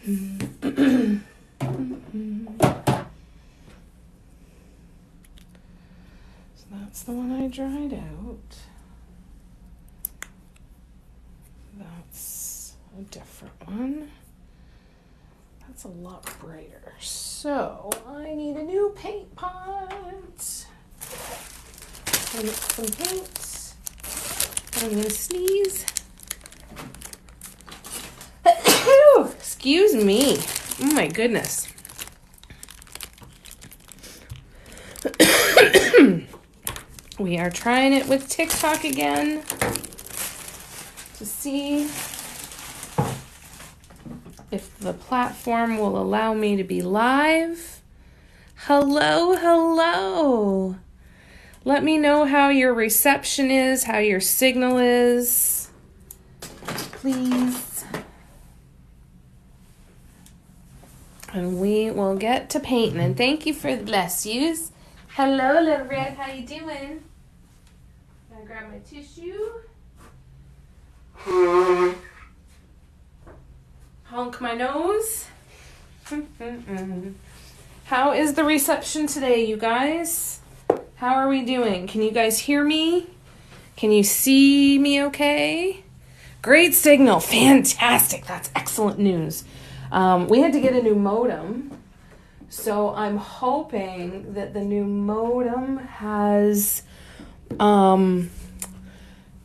So that's the one I dried out. That's a different one. That's a lot brighter. So I need a new paint pot. I need some paint. I'm gonna sneeze. Excuse me. Oh my goodness. We are trying it with TikTok again to see if the platform will allow me to be live. Hello, hello. Let me know how your reception is, how your signal is, please. And we will get to painting. And thank you for the bless yous. Hello, little red. How you doing? Gonna grab my tissue. Honk my nose. How is the reception today, you guys? How are we doing? Can you guys hear me? Can you see me okay? Great signal. Fantastic. That's excellent news. We had to get a new modem. So I'm hoping that the new modem has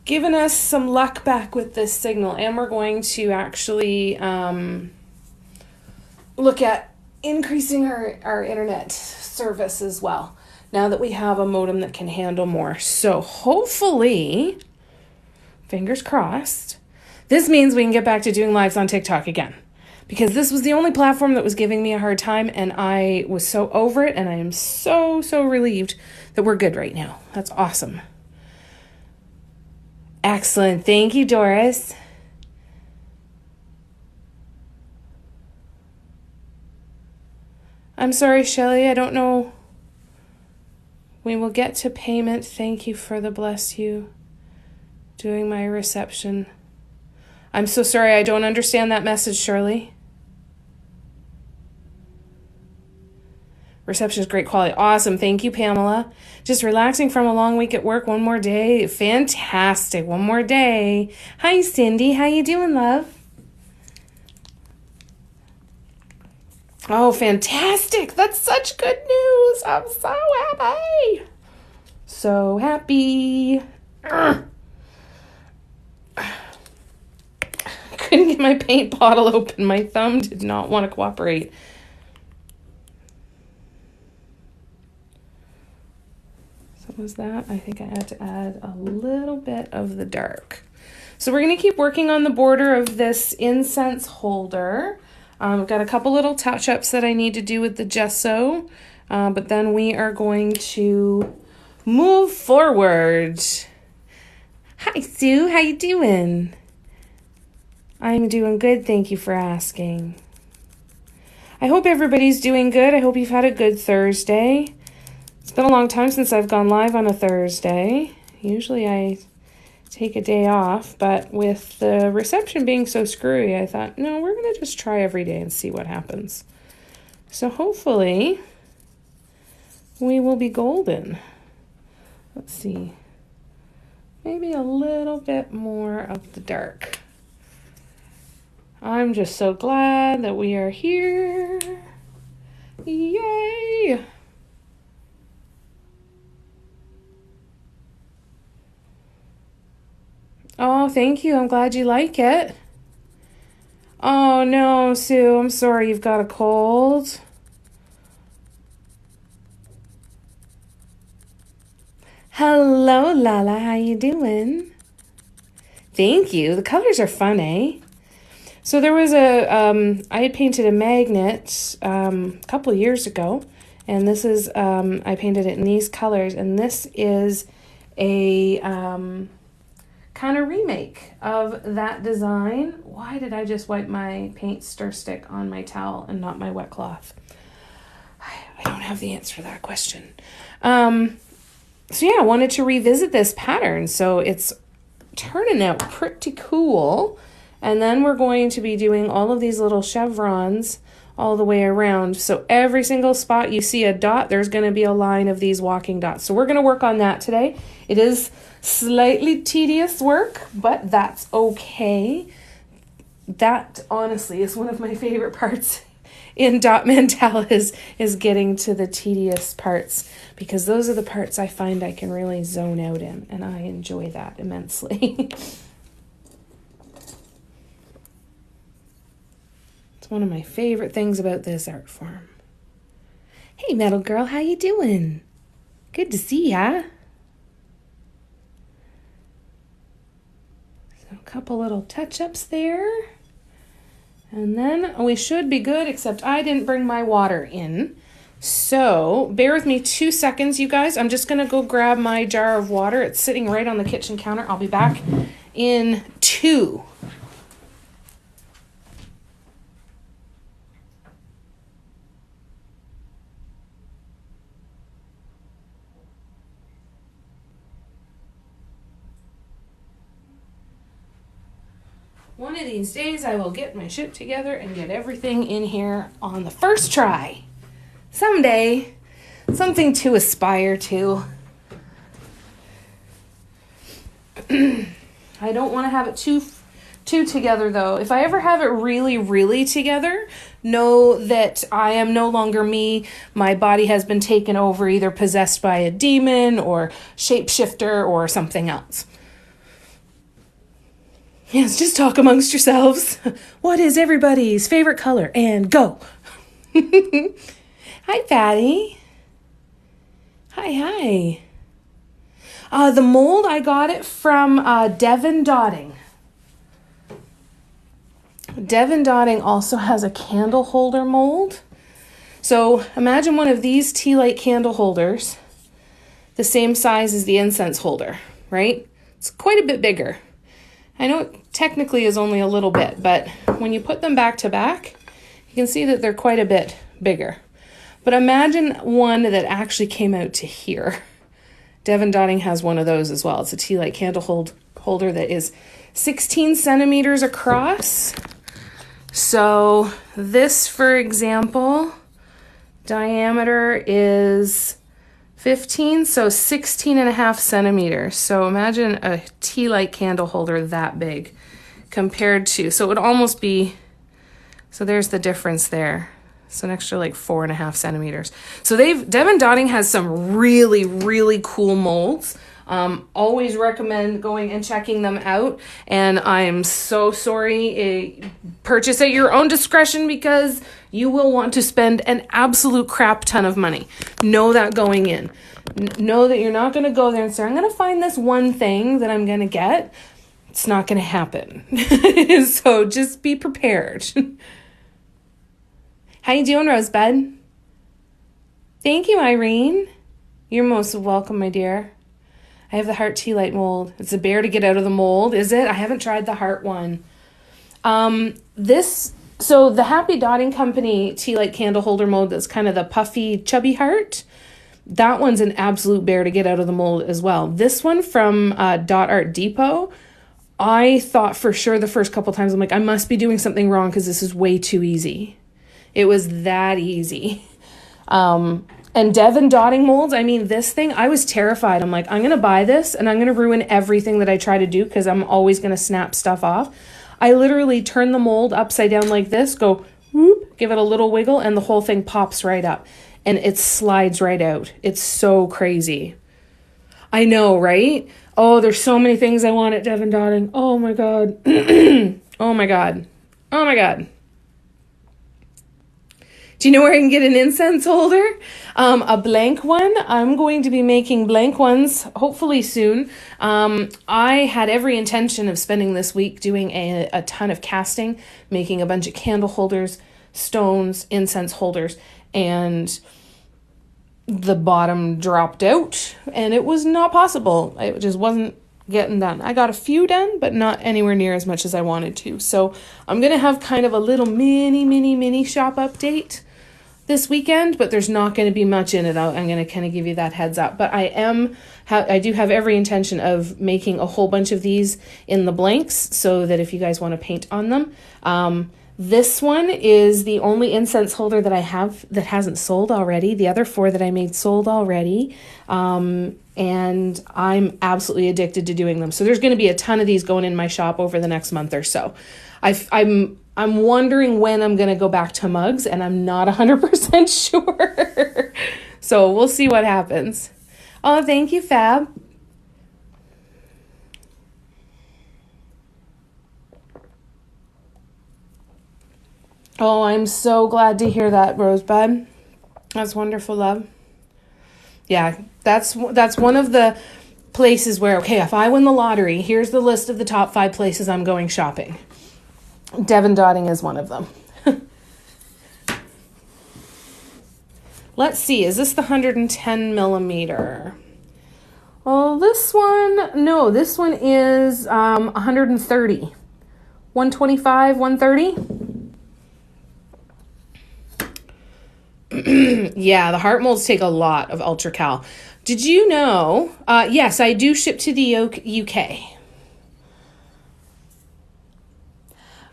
given us some luck back with this signal. And we're going to actually look at increasing our internet service as well, now that we have a modem that can handle more. So hopefully, fingers crossed, this means we can get back to doing lives on TikTok again. Because this was the only platform that was giving me a hard time, and I was so over it, and I am so relieved that we're good right now. That's awesome. Excellent. Thank you, Doris. I'm sorry, Shelly. I don't know. We will get to payment. Thank you for the bless you. Doing my reception. I'm so sorry. I don't understand that message, Shirley. Reception is great quality. Awesome. Thank you, Pamela. Just relaxing from a long week at work. One more day. Fantastic. One more day. Hi, Cindy. How you doing, love? Oh, fantastic. That's such good news. I'm so happy. So happy. Couldn't get my paint bottle open. My thumb did not want to cooperate. So was that? I think I had to add a little bit of the dark. So we're going to keep working on the border of this incense holder. I've got a couple little touch-ups that I need to do with the gesso, but then we are going to move forward. Hi, Sue. How you doing? I'm doing good. Thank you for asking. I hope everybody's doing good. I hope you've had a good Thursday. It's been a long time since I've gone live on a Thursday. Usually I take a day off, but with the reception being so screwy, I thought, no, we're going to just try every day and see what happens. So hopefully we will be golden. Let's see. Maybe a little bit more of the dark. I'm just so glad that we are here. Yay! Oh, thank you. I'm glad you like it. Oh, no, Sue. I'm sorry you've got a cold. Hello, Lala. How you doing? Thank you. The colors are fun, eh? So there was I had painted a magnet a couple of years ago, and this is, I painted it in these colors, and this is a kind of remake of that design. Why did I just wipe my paint stir stick on my towel and not my wet cloth? I don't have the answer to that question. So yeah, I wanted to revisit this pattern. So it's turning out pretty cool. And then we're going to be doing all of these little chevrons all the way around. So every single spot you see a dot, there's going to be a line of these walking dots. So we're going to work on that today. It is slightly tedious work, but that's okay. That honestly is one of my favorite parts in Dot Mandalas is getting to the tedious parts, because those are the parts I find I can really zone out in, and I enjoy that immensely. It's one of my favorite things about this art form. Hey, Metal Girl, how you doing? Good to see ya. So a couple little touch-ups there. And then we should be good, except I didn't bring my water in. So bear with me 2 seconds, you guys. I'm just going to go grab my jar of water. It's sitting right on the kitchen counter. I'll be back in 2. One of these days I will get my shit together and get everything in here on the first try. Someday. Something to aspire to. I don't want to have it too together though. If I ever have it really, really together, know that I am no longer me. My body has been taken over, either possessed by a demon or shapeshifter or something else. Yes, just talk amongst yourselves. What is everybody's favorite color? And go. Hi, Patty. Hi. The mold, I got it from Devon Dotting. Devon Dotting also has a candle holder mold. So imagine one of these tea light candle holders, the same size as the incense holder, right? It's quite a bit bigger. I know it technically is only a little bit, but when you put them back to back, you can see that they're quite a bit bigger. But imagine one that actually came out to here. Devon Dotting has one of those as well. It's a tea light candle holder that is 16 centimeters across. So this, for example, diameter is 15, so 16 and a half centimeters. So imagine a tea light candle holder that big compared to, so it would almost be, so there's the difference there. So an extra like 4.5 centimeters. So Devon Dotting has some really, really cool molds. Always recommend going and checking them out. And I'm so sorry. Purchase at your own discretion, because you will want to spend an absolute crap ton of money. Know that going in. Know that you're not going to go there and say, I'm going to find this one thing that I'm going to get. It's not going to happen. So just be prepared. How you doing, Rosebud? Thank you, Irene. You're most welcome, my dear. I have the heart tea light mold. It's a bear to get out of the mold, is it? I haven't tried the heart one. So the Happy Dotting Company tea light candle holder mold, that's kind of the puffy, chubby heart. That one's an absolute bear to get out of the mold as well. This one from Dot Art Depot, I thought for sure the first couple times, I'm like, I must be doing something wrong because this is way too easy. It was that easy. And Devon Dotting molds, I mean, this thing, I was terrified. I'm like, I'm going to buy this and I'm going to ruin everything that I try to do because I'm always going to snap stuff off. I literally turn the mold upside down like this, go whoop, give it a little wiggle, and the whole thing pops right up. And it slides right out. It's so crazy. I know, right? Oh, there's so many things I want at Devon Dotting. Oh my God. Oh my God. Oh my God. Do you know where I can get an incense holder? A blank one. I'm going to be making blank ones hopefully soon. I had every intention of spending this week doing a ton of casting, making a bunch of candle holders, stones, incense holders, and the bottom dropped out and it was not possible. It just wasn't getting done. I got a few done, but not anywhere near as much as I wanted to. So I'm going to have kind of a little mini shop update this weekend, but there's not going to be much in it. I'm going to kind of give you that heads up. But I do have every intention of making a whole bunch of these in the blanks so that if you guys want to paint on them. This one is the only incense holder that I have that hasn't sold already. The other 4 that I made sold already. And I'm absolutely addicted to doing them. So there's going to be a ton of these going in my shop over the next month or so. I'm wondering when I'm going to go back to mugs, and I'm not 100% sure. So we'll see what happens. Oh, thank you, Fab. Oh, I'm so glad to hear that, Rosebud. That's wonderful, love. Yeah, that's one of the places where, okay, if I win the lottery, here's the list of the top 5 places I'm going shopping. Devon Dotting is one of them. Let's see, is this the 110 millimeter? Oh, this one, no, this one is 130. 125, 130. Yeah, the heart molds take a lot of Ultra Cal. Did you know? Yes, I do ship to the UK.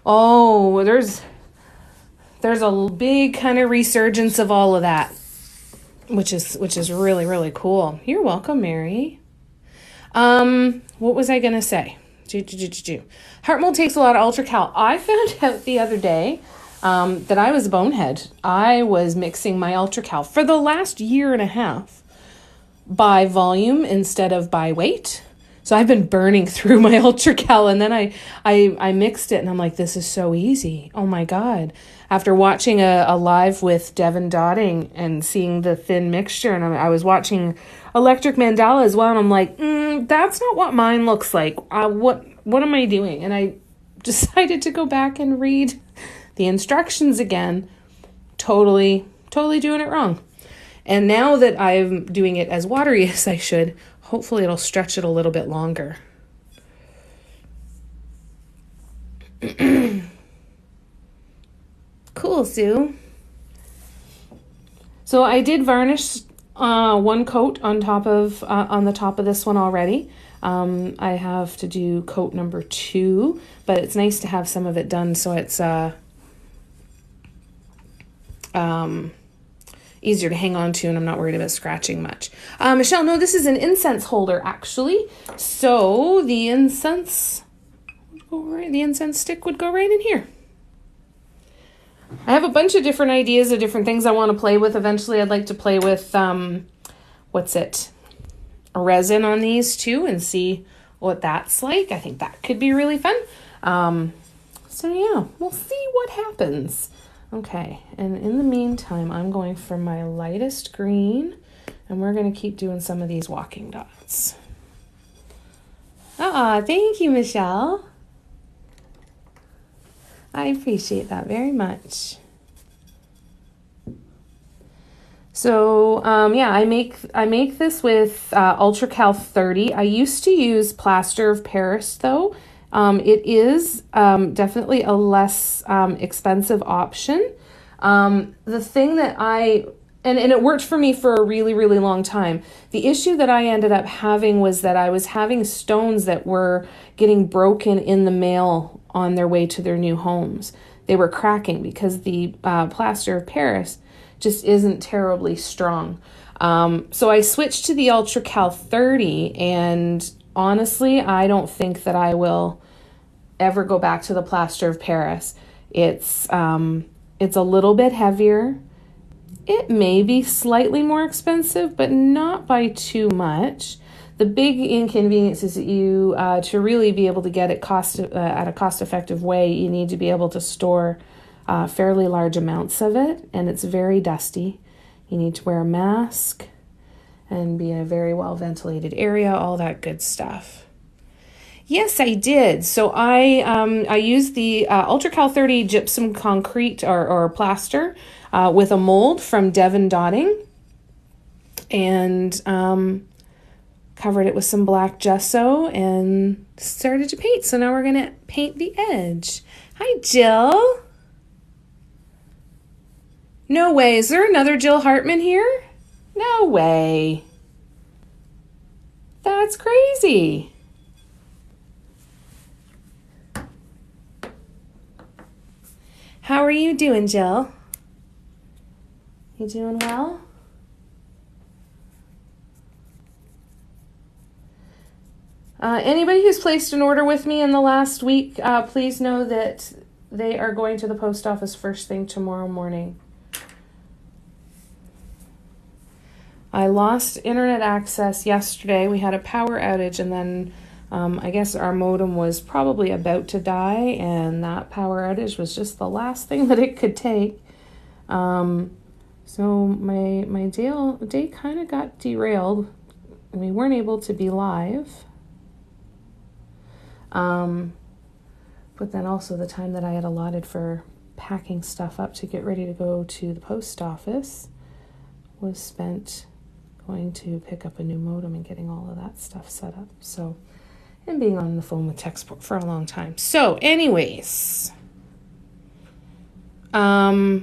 Oh, there's a big kind of resurgence of all of that, which is really, really cool. You're welcome, Mary. What was I gonna say? Heart mold takes a lot of Ultra Cal. I found out the other day that I was a bonehead. I was mixing my Ultra Cal for the last year and a half by volume instead of by weight. So I've been burning through my Ultra Cal, and then I mixed it, and I'm like, this is so easy. Oh my God. After watching a live with Devon Dotting and seeing the thin mixture, and I was watching Electric Mandala as well, and I'm like, that's not what mine looks like. What am I doing? And I decided to go back and read the instructions again. Totally doing it wrong. And now that I'm doing it as watery as I should, hopefully it'll stretch it a little bit longer. Cool, Sue. So I did varnish one coat on the top of this one already. I have to do coat number 2, but it's nice to have some of it done so it's easier to hang on to, and I'm not worried about scratching much. Michelle, no, this is an incense holder actually. So the incense stick would go right in here. I have a bunch of different ideas of different things I want to play with. Eventually I'd like to play with resin on these too and see what that's like. I think that could be really fun. So yeah, we'll see what happens. Okay, and in the meantime, I'm going for my lightest green, and we're going to keep doing some of these walking dots. Thank you, Michelle. I appreciate that very much. So, yeah, I make this with Ultra Cal 30. I used to use Plaster of Paris, though. It is definitely a less expensive option. The thing that and it worked for me for a really, really long time. The issue that I ended up having was that I was having stones that were getting broken in the mail on their way to their new homes. They were cracking because the Plaster of Paris just isn't terribly strong. So I switched to the Ultra Cal 30, and honestly, I don't think that I will ever go back to the Plaster of Paris. It's a little bit heavier. It may be slightly more expensive, but not by too much. The big inconvenience is that you, to really be able to get it at a cost-effective way, you need to be able to store fairly large amounts of it, and it's very dusty. You need to wear a mask and be in a very well-ventilated area, all that good stuff. Yes, I did. So I used the Ultra Cal 30 gypsum concrete or plaster with a mold from Devon Dotting, and covered it with some black gesso and started to paint. So now we're going to paint the edge. Hi, Jill. No way. Is there another Jill Hartman here? No way. That's crazy. How are you doing, Jill? You doing well? Anybody who's placed an order with me in the last week, please know that they are going to the post office first thing tomorrow morning. I lost internet access yesterday. We had a power outage, and then I guess our modem was probably about to die, and that power outage was just the last thing that it could take. So my day kind of got derailed. We weren't able to be live. But then also the time that I had allotted for packing stuff up to get ready to go to the post office was spent going to pick up a new modem and getting all of that stuff set up. So, and being on the phone with tech support for a long time. So anyways, yeah,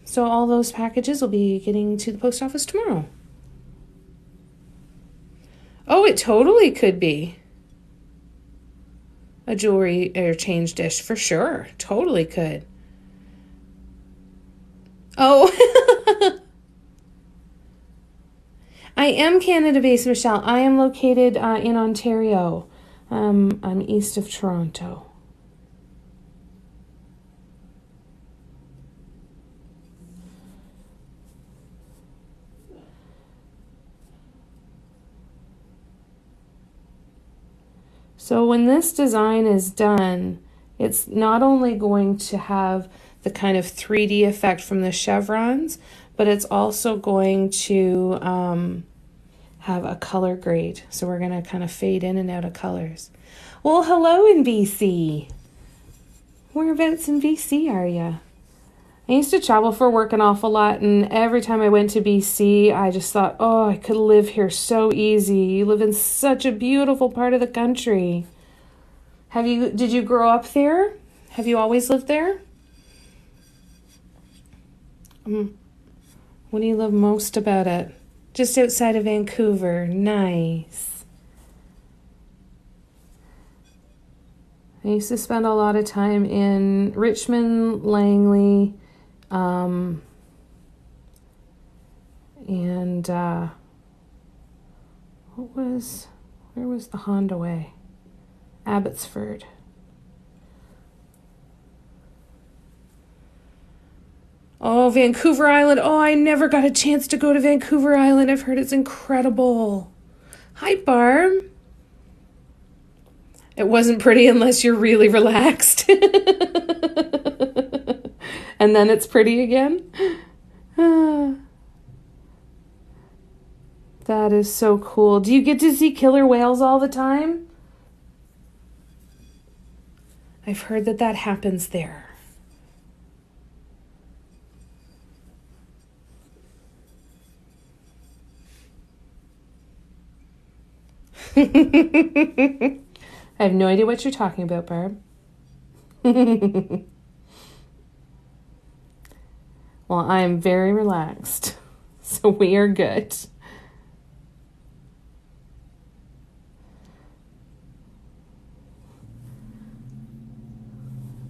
so all those packages will be getting to the post office tomorrow. Oh, it totally could be a jewelry or change dish for sure. Totally could. Oh, I am Canada-based, Michelle. I am located in Ontario. I'm east of Toronto. So when this design is done, it's not only going to have the kind of 3D effect from the chevrons, but it's also going to have a color grade. So we're going to kind of fade in and out of colors. Well, hello in BC. Whereabouts in BC are you? I used to travel for work an awful lot, and every time I went to BC, I just thought, oh, I could live here so easy. You live in such a beautiful part of the country. Did you grow up there? Have you always lived there? What do you love most about it? Just outside of Vancouver. Nice. I used to spend a lot of time in Richmond, Langley, and where was the Honda way? Abbotsford. Oh, Vancouver Island. Oh, I never got a chance to go to Vancouver Island. I've heard it's incredible. Hi, Barb. It wasn't pretty unless you're really relaxed. And then it's pretty again. That is so cool. Do you get to see killer whales all the time? I've heard that happens there. I have no idea what you're talking about, Barb. Well, I am very relaxed, so we are good.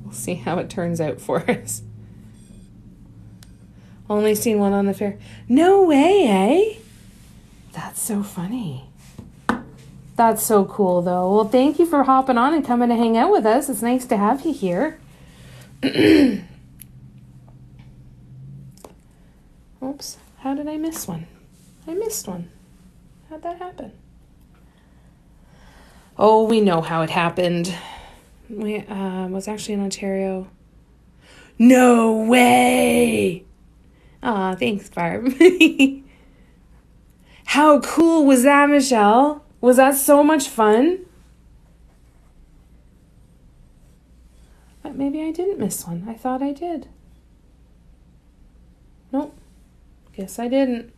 We'll see how it turns out for us. Only seen one on the fair. No way, eh? That's so funny. That's so cool, though. Well, thank you for hopping on and coming to hang out with us. It's nice to have you here. Oops, how did I miss one? I missed one. How'd that happen? Oh, we know how it happened. We was actually in Ontario. No way! Aw, thanks, Barb. How cool was that, Michelle? Was that so much fun? But maybe I didn't miss one. I thought I did. Nope. Guess I didn't.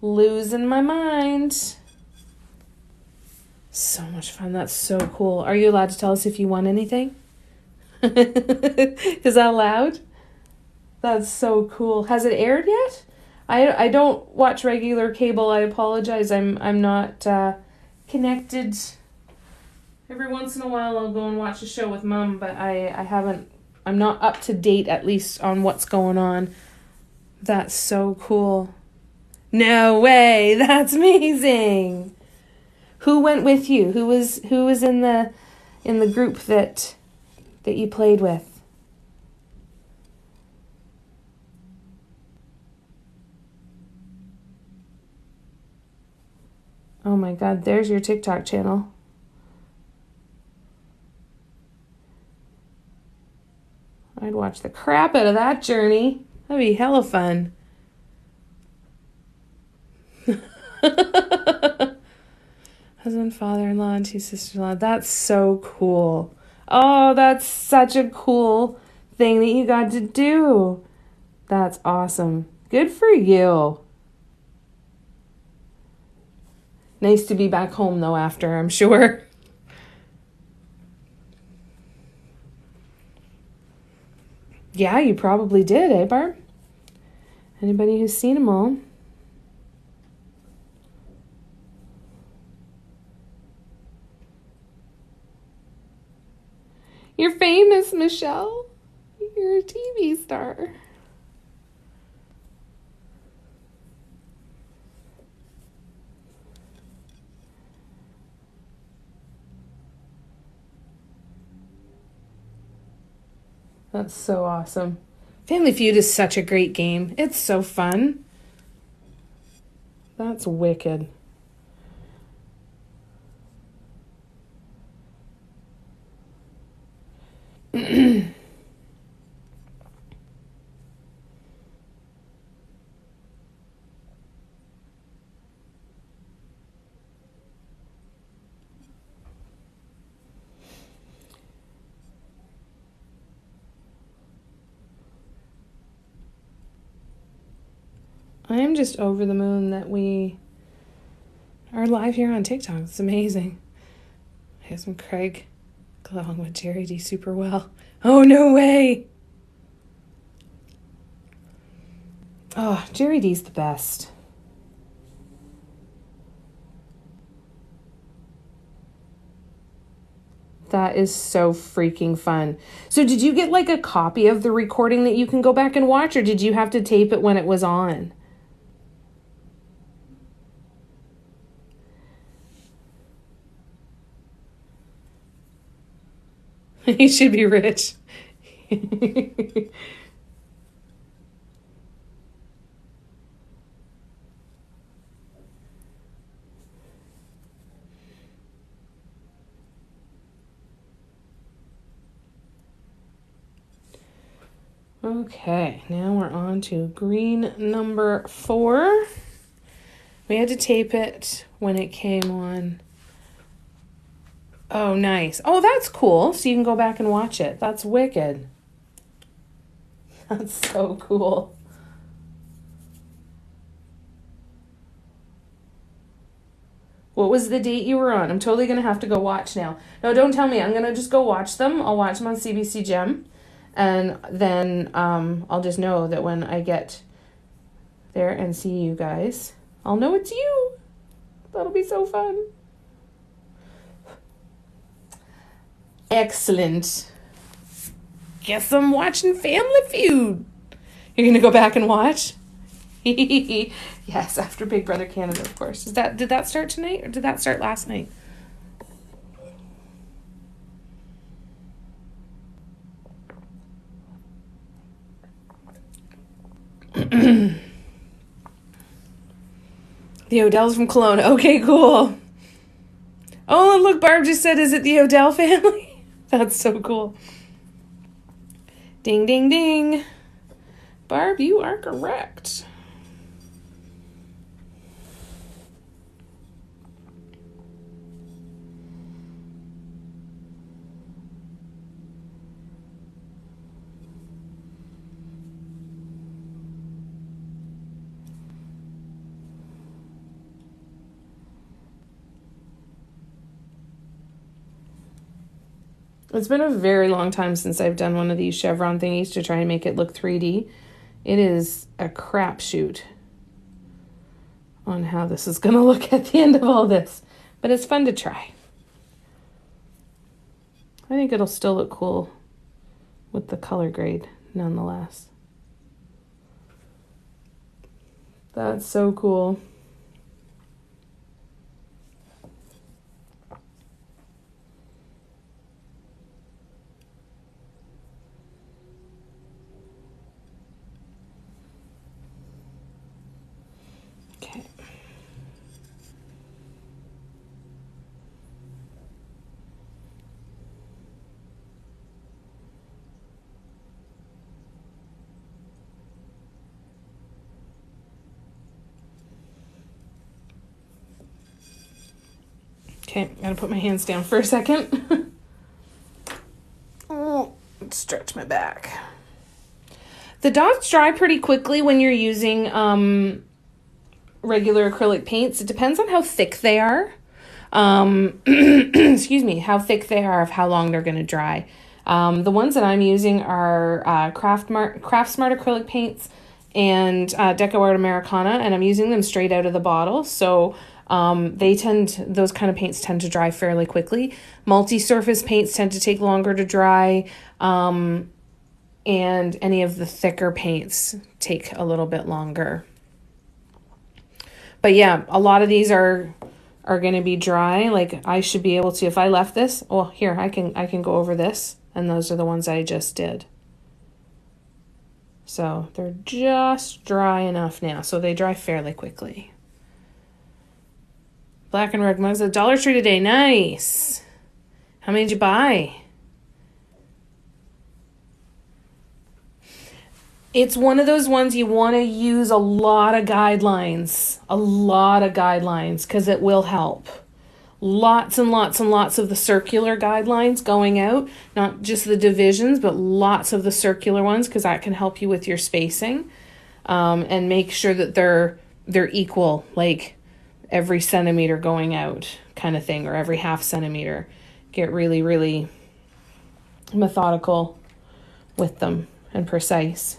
Losing my mind. So much fun. That's so cool. Are you allowed to tell us if you won anything? Is that allowed? That's so cool. Has it aired yet? I don't watch regular cable. I apologize. I'm not connected. Every once in a while I'll go and watch a show with Mom, but I haven't. I'm not up to date, at least on what's going on. That's so cool. No way. That's amazing. Who went with you? Who was in the group that you played with? Oh my God, there's your TikTok channel. I'd watch the crap out of that journey. That'd be hella fun. Husband, father-in-law, and 2 sisters-in-law. That's so cool. Oh, that's such a cool thing that you got to do. That's awesome. Good for you. Nice to be back home, though, after, I'm sure. Yeah, you probably did, eh, Barb? Anybody who's seen them all? You're famous, Michelle. You're a TV star. That's so awesome. Family Feud is such a great game. It's so fun. That's wicked. I am just over the moon that we are live here on TikTok. It's amazing. My husband Craig got along with Jerry D super well. Oh, no way. Oh, Jerry D's the best. That is so freaking fun. So did you get like a copy of the recording that you can go back and watch, or did you have to tape it when it was on? He should be rich. Okay, now we're on to green number 4. We had to tape it when it came on. Oh, nice. Oh, that's cool. So you can go back and watch it. That's wicked. That's so cool. What was the date you were on? I'm totally going to have to go watch now. No, don't tell me. I'm going to just go watch them. I'll watch them on CBC Gem. And then I'll just know that when I get there and see you guys, I'll know it's you. That'll be so fun. Excellent. Guess I'm watching Family Feud. You're going to go back and watch? Yes, after Big Brother Canada, of course. Did that start tonight or did that start last night? The Odells from Kelowna. Okay, cool. Oh, look, Barb just said, is it the Odell family? That's so cool. Ding, ding, ding. Barb, you are correct. It's been a very long time since I've done one of these chevron thingies to try and make it look 3D. It is a crapshoot on how this is going to look at the end of all this. But it's fun to try. I think it'll still look cool with the color grade nonetheless. That's so cool. Okay. Okay, I'm gonna put my hands down for a second. Oh, stretch my back. The dots dry pretty quickly when you're using regular acrylic paints. It depends on how thick they are. Excuse me, how thick they are, of how long they're going to dry. The ones that I'm using are Craftsmart acrylic paints and DecoArt Americana, and I'm using them straight out of the bottle. So those kind of paints tend to dry fairly quickly. Multi-surface paints tend to take longer to dry. And any of the thicker paints take a little bit longer. But yeah, a lot of these are going to be dry. Like I should be able to, if I left this, oh, here, I can go over this, and those are the ones I just did. So they're just dry enough now. So they dry fairly quickly. Black and Rug mugs at Dollar Tree today. Nice. How many did you buy? It's one of those ones you want to use a lot of guidelines, because it will help. Lots and lots and lots of the circular guidelines going out, not just the divisions, but lots of the circular ones, because that can help you with your spacing, and make sure that they're equal, like every centimeter going out kind of thing, or every half centimeter. Get really, really methodical with them and precise.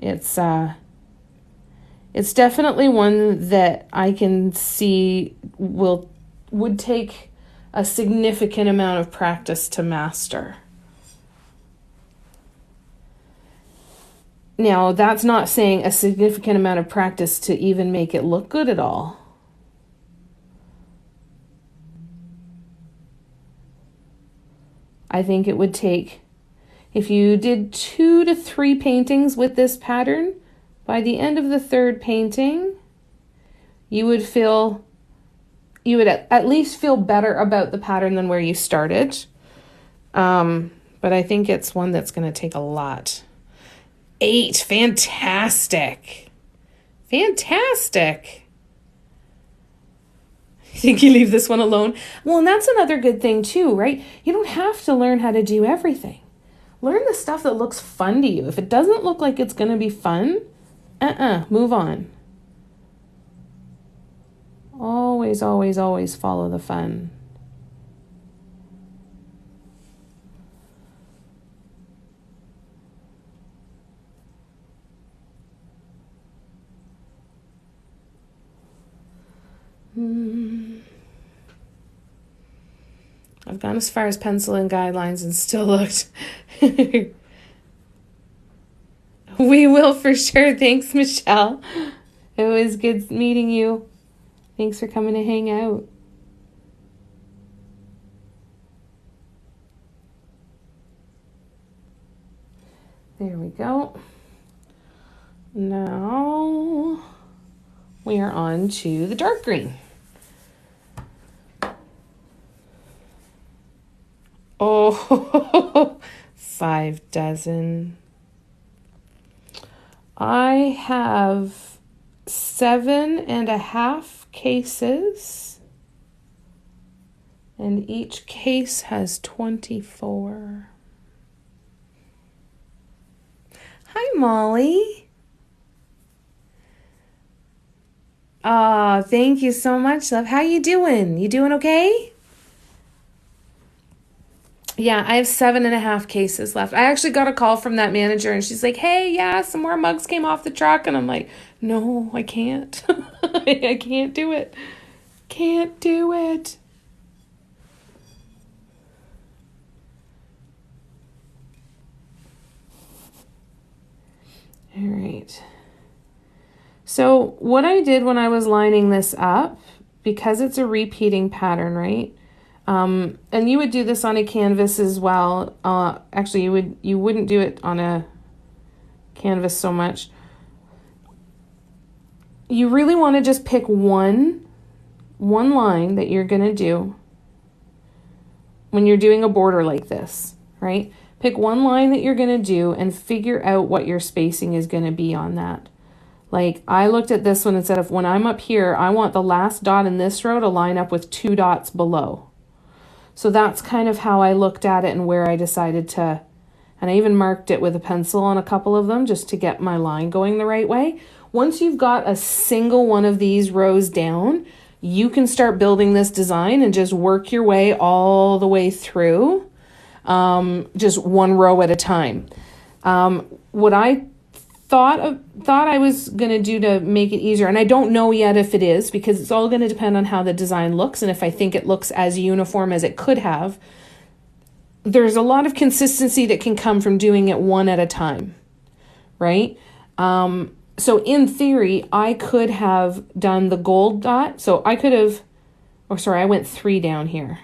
It's definitely one that I can see would take a significant amount of practice to master. Now, that's not saying a significant amount of practice to even make it look good at all. I think it would take, if you did 2 to 3 paintings with this pattern, by the end of the 3rd painting, you would at least feel better about the pattern than where you started. But I think it's one that's going to take a lot. 8, fantastic. Fantastic. You think you leave this one alone? Well, and that's another good thing too, right? You don't have to learn how to do everything. Learn the stuff that looks fun to you. If it doesn't look like it's going to be fun, move on. Always, always, always follow the fun. I've gone as far as pencil and guidelines and still looked. We will for sure. Thanks, Michelle. It was good meeting you. Thanks for coming to hang out. There we go. Now we are on to the dark green. Oh, 5 dozen. I have 7.5 cases, and each case has 24. Hi, Molly. Thank you so much, love. How you doing? You doing okay? Yeah, I have 7.5 cases left. I actually got a call from that manager and she's like, hey, yeah, some more mugs came off the truck. And I'm like, no, I can't. I can't do it. Can't do it. All right. So what I did when I was lining this up, because it's a repeating pattern, right? And you would do this on a canvas as well. Actually, you wouldn't do it on a canvas so much. You really want to just pick one line that you're going to do when you're doing a border like this, right? Pick one line that you're going to do and figure out what your spacing is going to be on that. Like I looked at this one and said, if when I'm up here, I want the last dot in this row to line up with 2 dots below. So that's kind of how I looked at it and where I decided to, and I even marked it with a pencil on a couple of them just to get my line going the right way. Once you've got a single one of these rows down, you can start building this design and just work your way all the way through, just one row at a time. What I thought I was going to do to make it easier, and I don't know yet if it is, because it's all going to depend on how the design looks and if I think it looks as uniform as it could have. There's a lot of consistency that can come from doing it one at a time, right? So in theory, I could have done the gold dot. So I could have, I went 3 down here.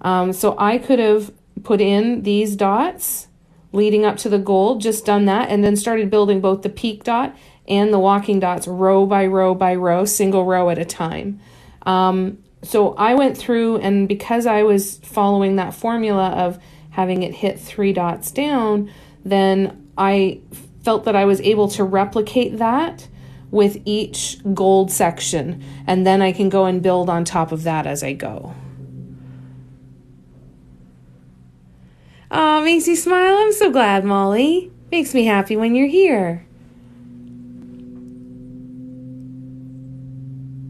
So I could have put in these dots leading up to the gold, just done that, and then started building both the peak dot and the walking dots row by row by row, single row at a time. So I went through, and because I was following that formula of having it hit 3 dots down, then I felt that I was able to replicate that with each gold section, and then I can go and build on top of that as I go. Oh, makes you smile. I'm so glad, Molly. Makes me happy when you're here.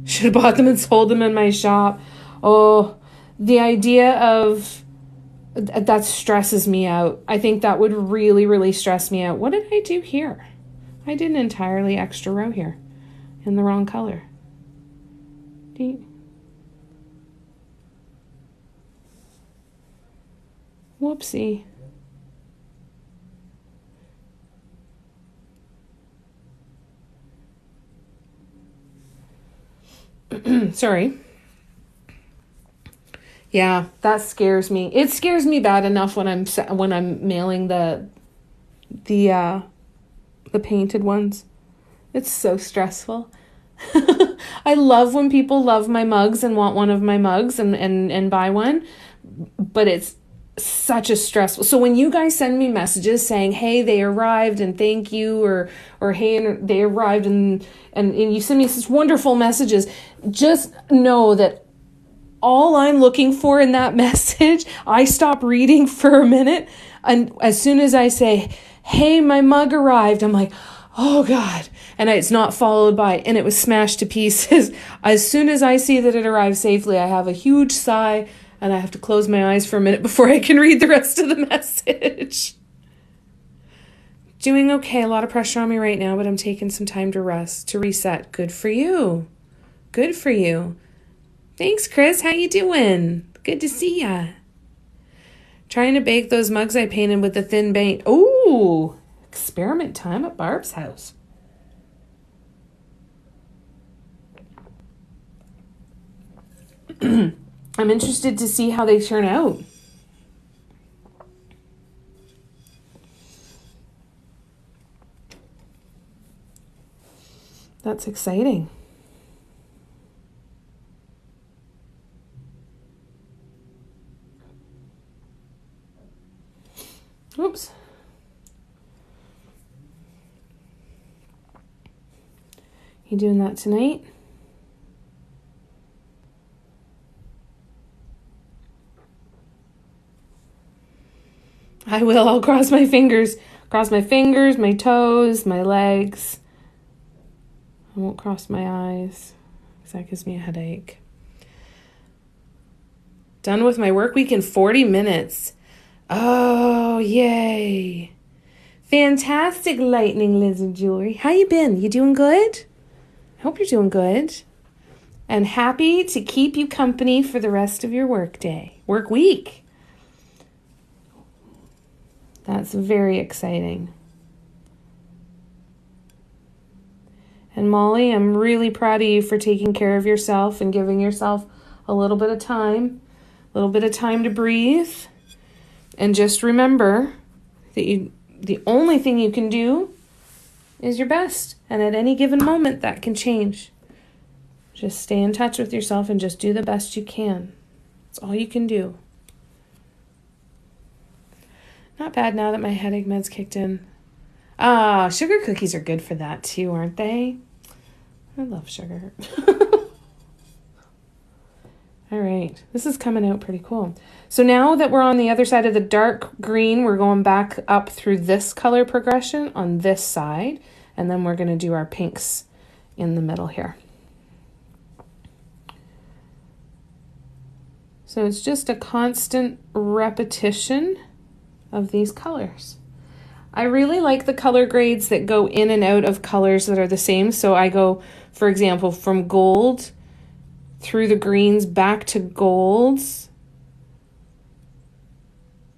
Should have bought them and sold them in my shop. Oh, the idea of that stresses me out. I think that would really, really stress me out. What did I do here? I did an entirely extra row here in the wrong color. Whoopsie. Sorry. Yeah, that scares me. It scares me bad enough when I'm mailing the painted ones. It's so stressful. I love when people love my mugs and want one of my mugs and buy one, but it's such a stressful. So when you guys send me messages saying, hey, they arrived and thank you, or hey, they arrived and you send me such wonderful messages, just know that all I'm looking for in that message, I stop reading for a minute, and as soon as I say, hey, my mug arrived, I'm like, oh God. And it's not followed by, and it was smashed to pieces. As soon as I see that it arrived safely, I have a huge sigh, and I have to close my eyes for a minute before I can read the rest of the message. Doing okay. A lot of pressure on me right now, but I'm taking some time to rest, to reset. Good for you. Good for you. Thanks, Chris. How you doing? Good to see ya. Trying to bake those mugs I painted with the thin paint. Ooh, experiment time at Barb's house. I'm interested to see how they turn out. That's exciting. Oops. You doing that tonight? I will. I'll cross my fingers. Cross my fingers, my toes, my legs. I won't cross my eyes because that gives me a headache. Done with my work week in 40 minutes. Oh, yay. Fantastic lightning lizard jewelry. How you been? You doing good? I hope you're doing good. And happy to keep you company for the rest of your work week. That's very exciting. And Molly, I'm really proud of you for taking care of yourself and giving yourself a little bit of time to breathe. And just remember that the only thing you can do is your best. And at any given moment, that can change. Just stay in touch with yourself and just do the best you can. That's all you can do. Not bad now that my headache meds kicked in. Sugar cookies are good for that too, aren't they? I love sugar. All right, this is coming out pretty cool. So now that we're on the other side of the dark green, we're going back up through this color progression on this side, and then we're going to do our pinks in the middle here. So it's just a constant repetition of these colors. I really like the color grades that go in and out of colors that are the same. So I go, for example, from gold through the greens back to golds,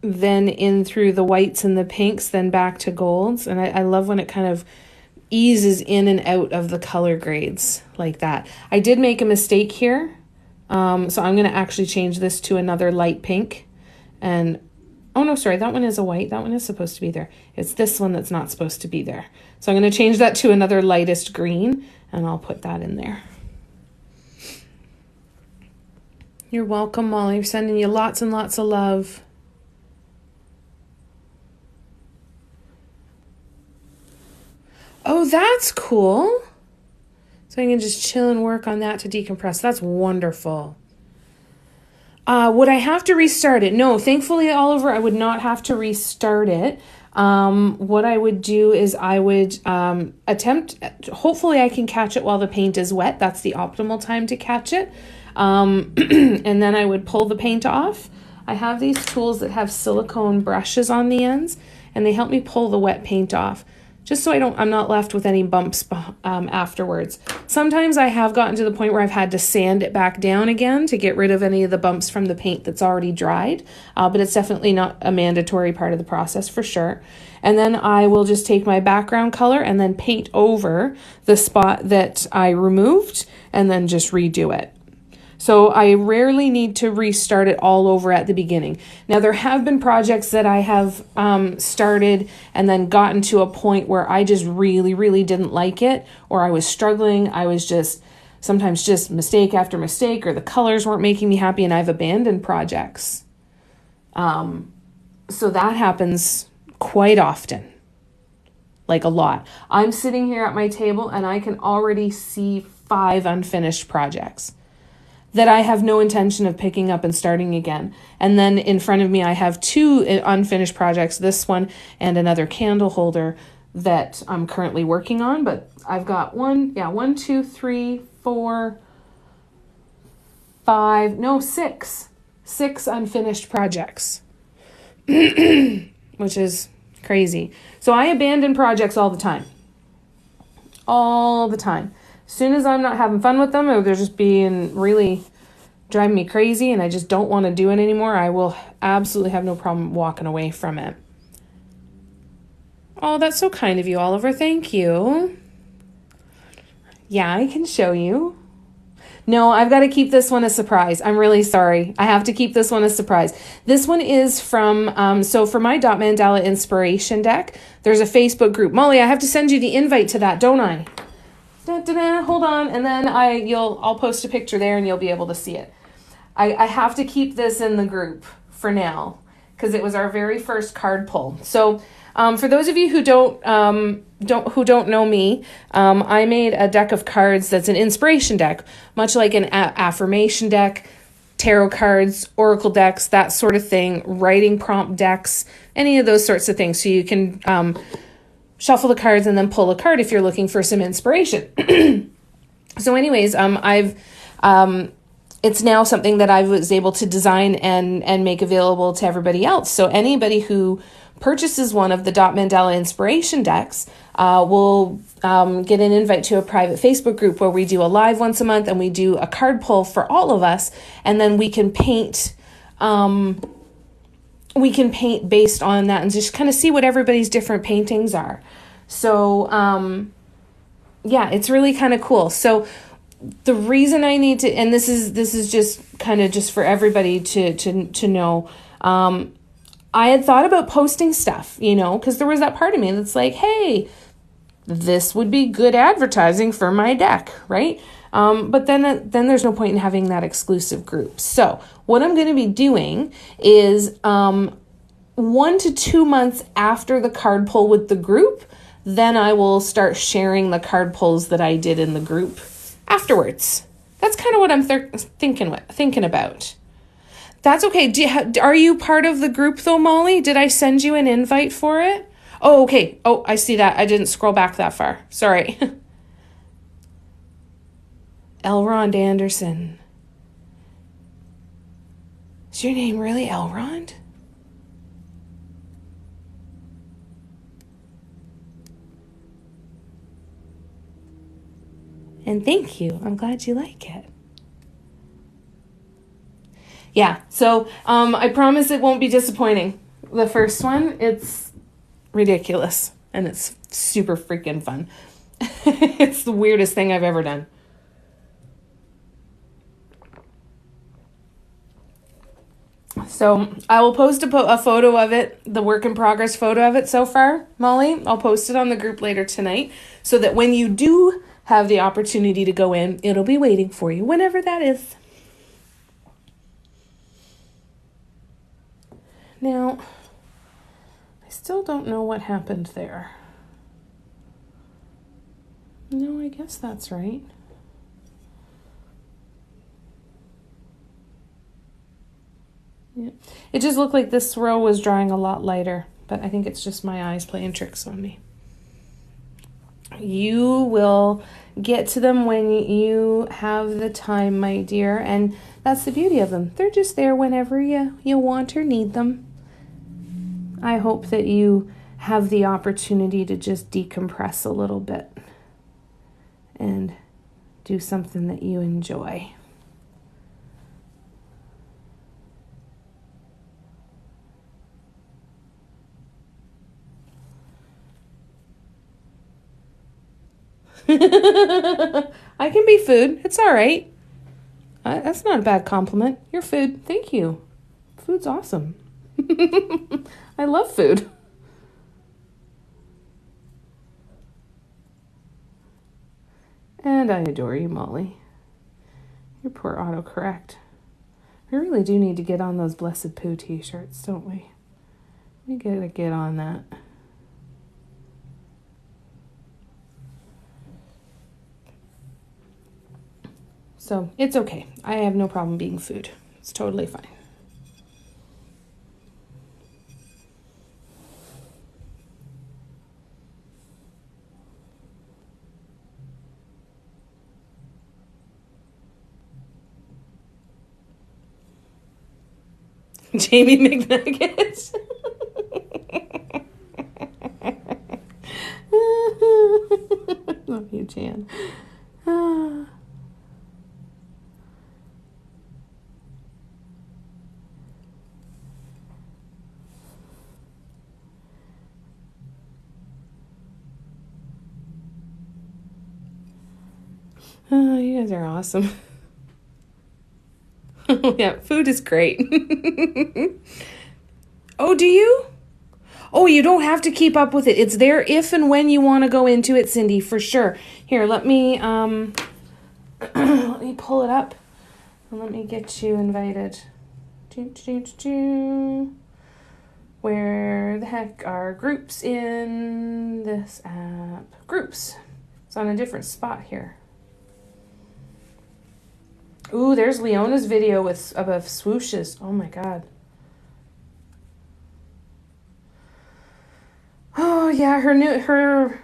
then in through the whites and the pinks, then back to golds. And I love when it kind of eases in and out of the color grades like that. I did make a mistake here. So I'm going to actually change this to another light pink. And, oh no, sorry, that one is a white. That one is supposed to be there. It's this one that's not supposed to be there. So I'm going to change that to another lightest green, and I'll put that in there. You're welcome, Molly. I'm sending you lots and lots of love. Oh, that's cool. So I can just chill and work on that to decompress. That's wonderful. Would I have to restart it? No, thankfully, Oliver, I would not have to restart it. What I would do is I would hopefully I can catch it while the paint is wet. That's the optimal time to catch it. And then I would pull the paint off. I have these tools that have silicone brushes on the ends, and they help me pull the wet paint off, just so I'm not left with any bumps afterwards. Sometimes I have gotten to the point where I've had to sand it back down again to get rid of any of the bumps from the paint that's already dried, but it's definitely not a mandatory part of the process for sure. And then I will just take my background color and then paint over the spot that I removed and then just redo it. So I rarely need to restart it all over at the beginning. Now, there have been projects that I have started and then gotten to a point where I just really, really didn't like it, or I was struggling. I was just sometimes just mistake after mistake, or the colors weren't making me happy, and I've abandoned projects. So that happens quite often, like a lot. I'm sitting here at my table and I can already see 5 unfinished projects that I have no intention of picking up and starting again. And then in front of me, I have 2 unfinished projects, this one and another candle holder that I'm currently working on. But I've got 6 unfinished projects, which is crazy. So I abandon projects all the time. As soon as I'm not having fun with them, or they're just being really driving me crazy and I just don't want to do it anymore, I will absolutely have no problem walking away from it. Oh, that's so kind of you, Oliver. Thank you. Yeah, I can show you. No, I've got to keep this one a surprise. I'm really sorry. I have to keep this one a surprise. This one is from, so for my Dot Mandala inspiration deck, there's a Facebook group. Molly, I have to send you the invite to that, don't I? Hold on, and then I'll post a picture there and you'll be able to see it. I have to keep this in the group for now because it was our very first card pull. So for those of you who don't know me, I made a deck of cards that's an inspiration deck, much like an affirmation deck, tarot cards, oracle decks, that sort of thing, writing prompt decks, any of those sorts of things. So you can shuffle the cards and then pull a card if you're looking for some inspiration. So anyways, I've it's now something that I was able to design and make available to everybody else. So anybody who purchases one of the Dot Mandala inspiration decks will get an invite to a private Facebook group where we do a live once a month, and we do a card pull for all of us, and then we can paint based on that and just kind of see what everybody's different paintings are. So yeah, it's really kind of cool. So the reason I need to, and this is just kind of just for everybody to know, I had thought about posting stuff, because there was that part of me that's like, hey, this would be good advertising for my deck, right? But then there's no point in having that exclusive group. So what I'm going to be doing is 1 to 2 months after the card pull with the group, then I will start sharing the card pulls that I did in the group afterwards. That's kind of what I'm thinking about. That's okay. Are you part of the group though, Molly? Did I send you an invite for it? Oh, okay. Oh, I see that. I didn't scroll back that far. Sorry. Elrond Anderson. Is your name really Elrond? And thank you. I'm glad you like it. Yeah, so I promise it won't be disappointing. The first one, it's ridiculous, and it's super freaking fun. It's the weirdest thing I've ever done. So I will post a photo of it, the work in progress photo of it so far, Molly. I'll post it on the group later tonight so that when you do have the opportunity to go in, it'll be waiting for you, whenever that is. Now, I still don't know what happened there. No, I guess that's right. Yeah. It just looked like this row was drawing a lot lighter, but I think it's just my eyes playing tricks on me. You will get to them when you have the time, my dear, and that's the beauty of them. They're just there whenever you want or need them. I hope that you have the opportunity to just decompress a little bit and do something that you enjoy. I can be food. It's all right. That's not a bad compliment. You're food. Thank you. Food's awesome. I love food. And I adore you, Molly. Your poor autocorrect. We really do need to get on those Blessed Pooh t-shirts, don't we? We gotta get on that. So it's okay. I have no problem being food. It's totally fine. Jamie McNuggets. Love you, Jan. Oh, you guys are awesome. Yeah, food is great. Oh, do you? Oh, you don't have to keep up with it. It's there if and when you want to go into it, Cindy, for sure. Here, let me let me pull it up and let me get you invited. Where the heck are groups in this app? Groups. It's on a different spot here. Ooh, there's Leona's video of swooshes. Oh my god. Oh yeah, her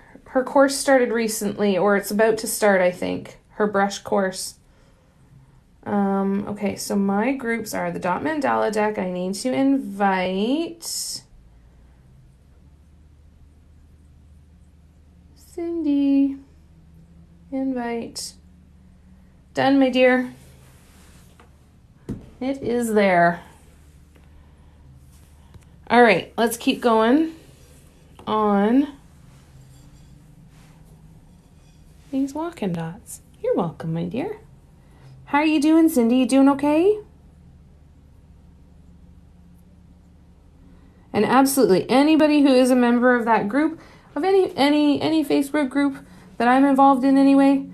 course started recently, or it's about to start, I think. Her brush course. Okay, so my groups are the Dot Mandala deck. I need to invite Cindy. Invite. Done, my dear. It is there. All right, let's keep going on these walking dots. You're welcome, my dear. How are you doing, Cindy? You doing okay? And absolutely anybody who is a member of that group, of any Facebook group that I'm involved in anyway,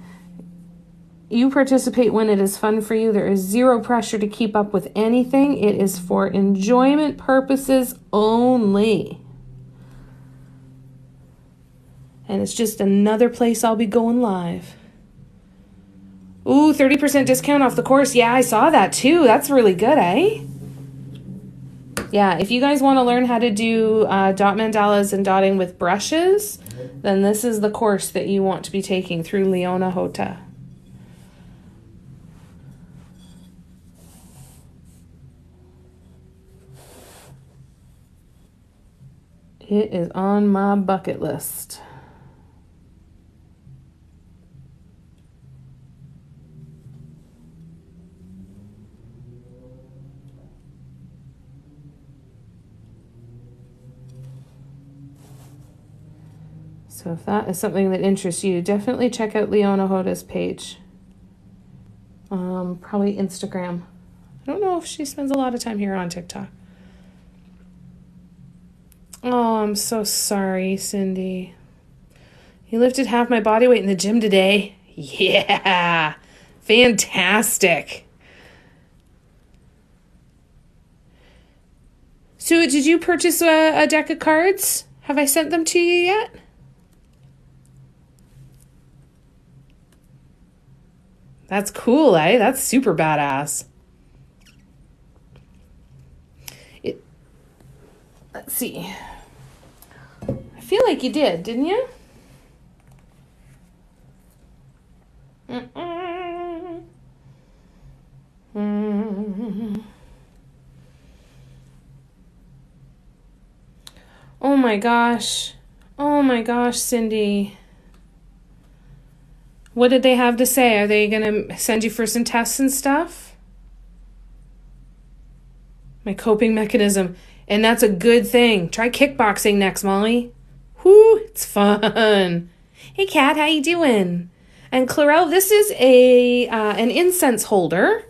you participate when it is fun for you. There is zero pressure to keep up with anything. It is for enjoyment purposes only. And it's just another place I'll be going live. Ooh, 30% discount off the course. Yeah, I saw that too. That's really good, eh? Yeah, if you guys want to learn how to do dot mandalas and dotting with brushes, then this is the course that you want to be taking through Leona Hota. It is on my bucket list. So if that is something that interests you, definitely check out Leona Hota's page. Probably Instagram. I don't know if she spends a lot of time here on TikTok. Oh, I'm so sorry, Cindy. You lifted half my body weight in the gym today. Yeah, fantastic. So did you purchase a deck of cards? Have I sent them to you yet? That's cool, eh? That's super badass. Let's see. I feel like you did, didn't you? Oh my gosh. Oh my gosh, Cindy. What did they have to say? Are they going to send you for some tests and stuff? My coping mechanism. And that's a good thing. Try kickboxing next, Molly. Whoo, it's fun. Hey, Kat, how you doing? And Clarelle, this is an incense holder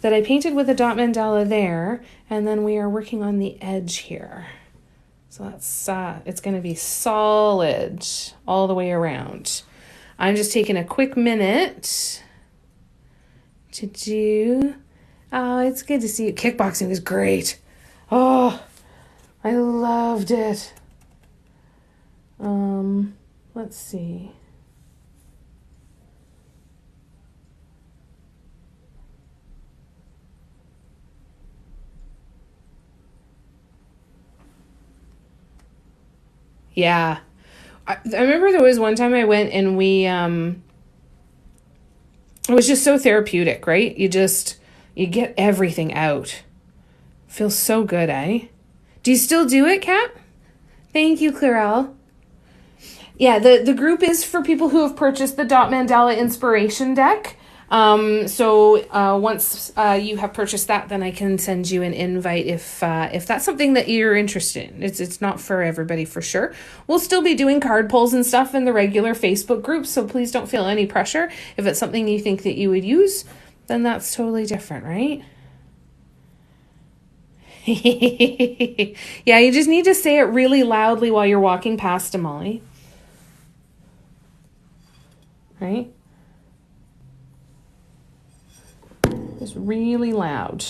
that I painted with a dot mandala there. And then we are working on the edge here. So that's it's going to be solid all the way around. I'm just taking a quick minute to do. Oh, it's good to see you. Kickboxing was great. Oh, I loved it. Let's see. Yeah. I remember there was one time I went and we, it was just so therapeutic, right? You get everything out. Feels so good, eh? Do you still do it, Kat? Thank you, Clarelle. Yeah, the group is for people who have purchased the Dot Mandala Inspiration deck. So once you have purchased that, then I can send you an invite if that's something that you're interested in. It's not for everybody for sure. We'll still be doing card pulls and stuff in the regular Facebook group, so please don't feel any pressure. If it's something you think that you would use, then that's totally different, right? Yeah, you just need to say it really loudly while you're walking past Molly. Right? Just really loud.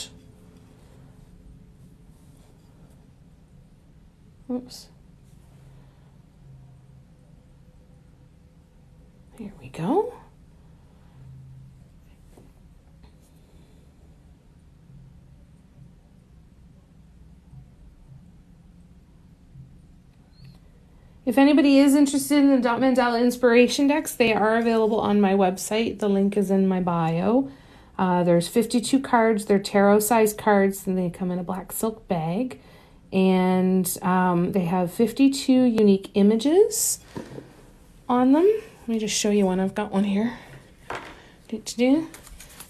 Oops. Here we go. If anybody is interested in the Dot Mandala Inspiration decks, they are available on my website. The link is in my bio. There's 52 cards. They're tarot size cards, and they come in a black silk bag. And they have 52 unique images on them. Let me just show you one. I've got one here.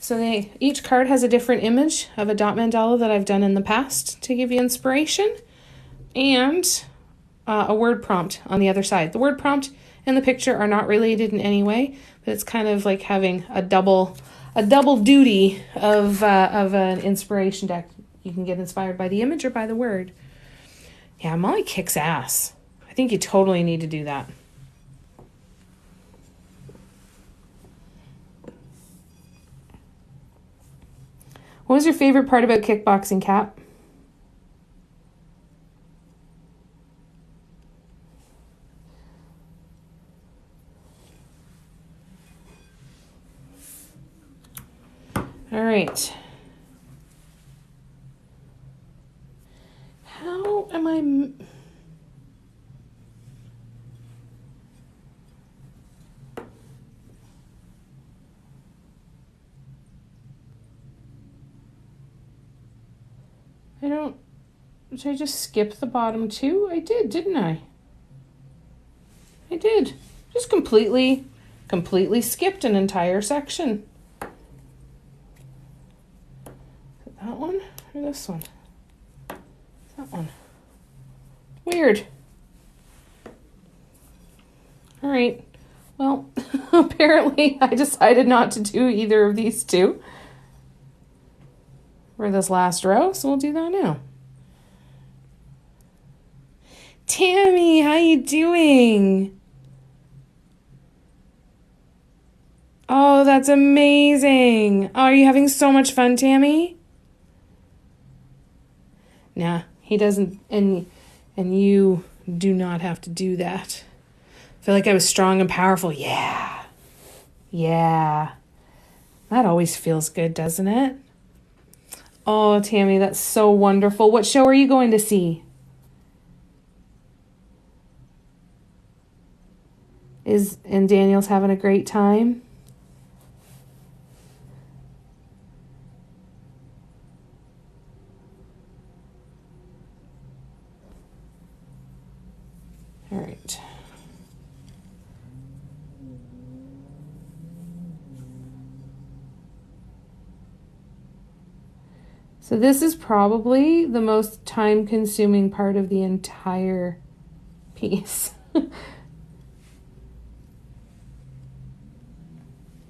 So each card has a different image of a dot mandala that I've done in the past to give you inspiration, and a word prompt on the other side. The word prompt and the picture are not related in any way, but it's kind of like having a double duty of an inspiration deck. You can get inspired by the image or by the word. Yeah, Molly kicks ass. I think you totally need to do that. What was your favorite part about kickboxing, Cap? All right. How am I... Did I just skip the bottom two? I did, didn't I? I did. Just completely skipped an entire section. That one or this one? That one. Weird. All right. Well, apparently I decided not to do either of these two for this last row, so we'll do that now. Tammy, how you doing? Oh, that's amazing. Oh, are you having so much fun, Tammy? Nah, he doesn't, and you do not have to do that. I feel like I was strong and powerful. Yeah. That always feels good, doesn't it? Oh, Tammy, that's so wonderful. What show are you going to see? And Daniel's having a great time? All right. So this is probably the most time-consuming part of the entire piece.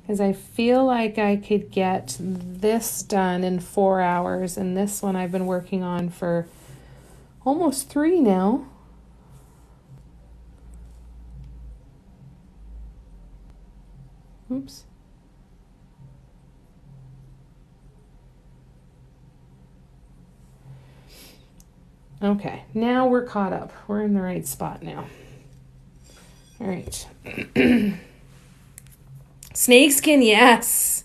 Because I feel like I could get this done in 4 hours, and this one I've been working on for almost 3 now. Oops. Okay, now we're caught up. We're in the right spot now. All right. Snakeskin, yes.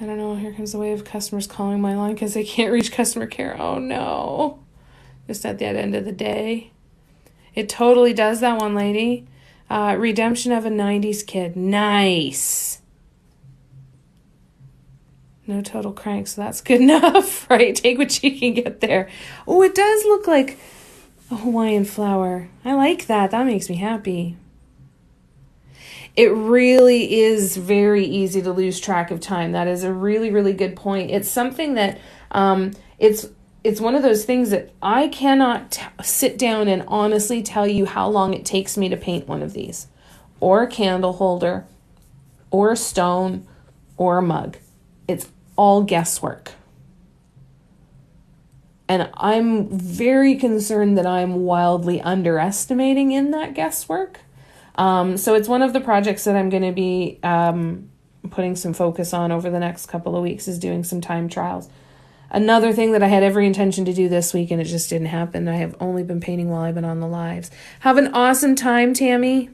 I don't know. Here comes the wave of customers calling my line because they can't reach customer care. Oh, no. Just at that end of the day. It totally does that one, lady. Redemption of a 90s kid. Nice. No total crank, so that's good enough, right? Take what you can get there. Oh, it does look like a Hawaiian flower. I like that. That makes me happy. It really is very easy to lose track of time. That is a really, really good point. It's something that it's one of those things that I cannot sit down and honestly tell you how long it takes me to paint one of these, or a candle holder, or a stone, or a mug. It's all guesswork. And I'm very concerned that I'm wildly underestimating in that guesswork. So it's one of the projects that I'm going to be putting some focus on over the next couple of weeks, is doing some time trials. Another thing that I had every intention to do this week and it just didn't happen. I have only been painting while I've been on the lives. Have an awesome time, Tammy.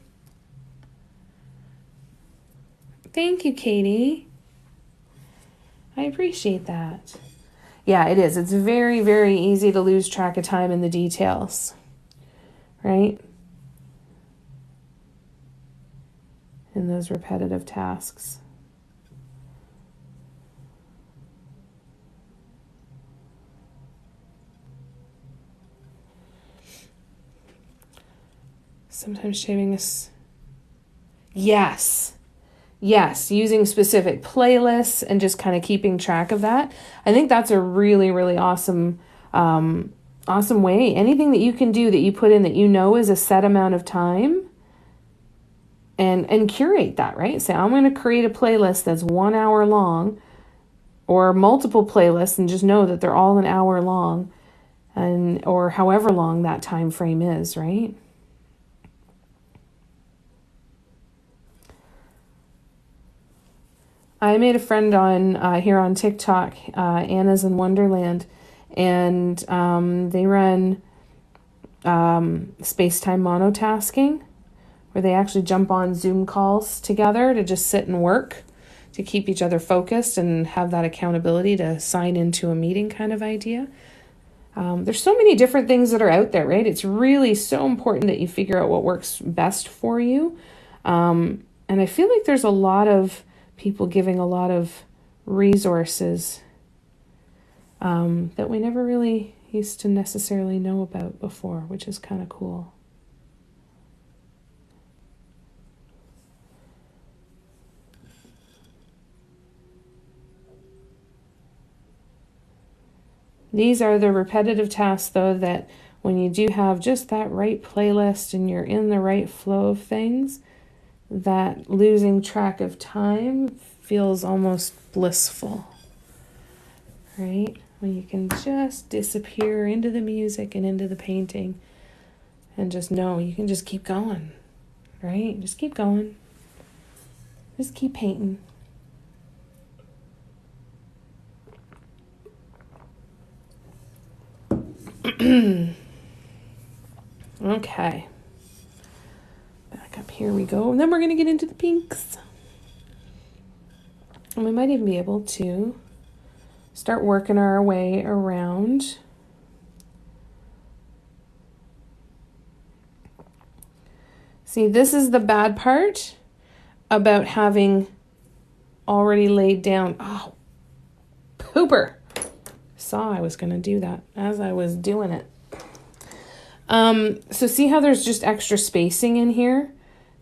Thank you, Katie. I appreciate that. Yeah, it is. It's very, very easy to lose track of time in the details, right? in those repetitive tasks. Sometimes shaving is... Yes, using specific playlists and just kind of keeping track of that. I think that's a really, really awesome way. Anything that you can do that you put in that you know is a set amount of time, and curate that, right? Say, I'm going to create a playlist that's 1 hour long, or multiple playlists, and just know that they're all an hour long, or however long that time frame is, right? I made a friend on here on TikTok, Anna's in Wonderland, and they run space-time monotasking, where they actually jump on Zoom calls together to just sit and work, to keep each other focused and have that accountability to sign into a meeting kind of idea. There's so many different things that are out there, right? It's really so important that you figure out what works best for you. And I feel like there's a lot of people giving a lot of resources that we never really used to necessarily know about before, which is kind of cool. These are the repetitive tasks, though, that when you do have just that right playlist and you're in the right flow of things, that losing track of time feels almost blissful, right? When you can just disappear into the music and into the painting and just know you can just keep going, right? Just keep going. Just keep painting. Okay. Back up, here we go. And then we're going to get into the pinks. And we might even be able to start working our way around. See, this is the bad part about having already laid down. Oh, pooper. Saw I was going to do that as I was doing it. So see how there's just extra spacing in here?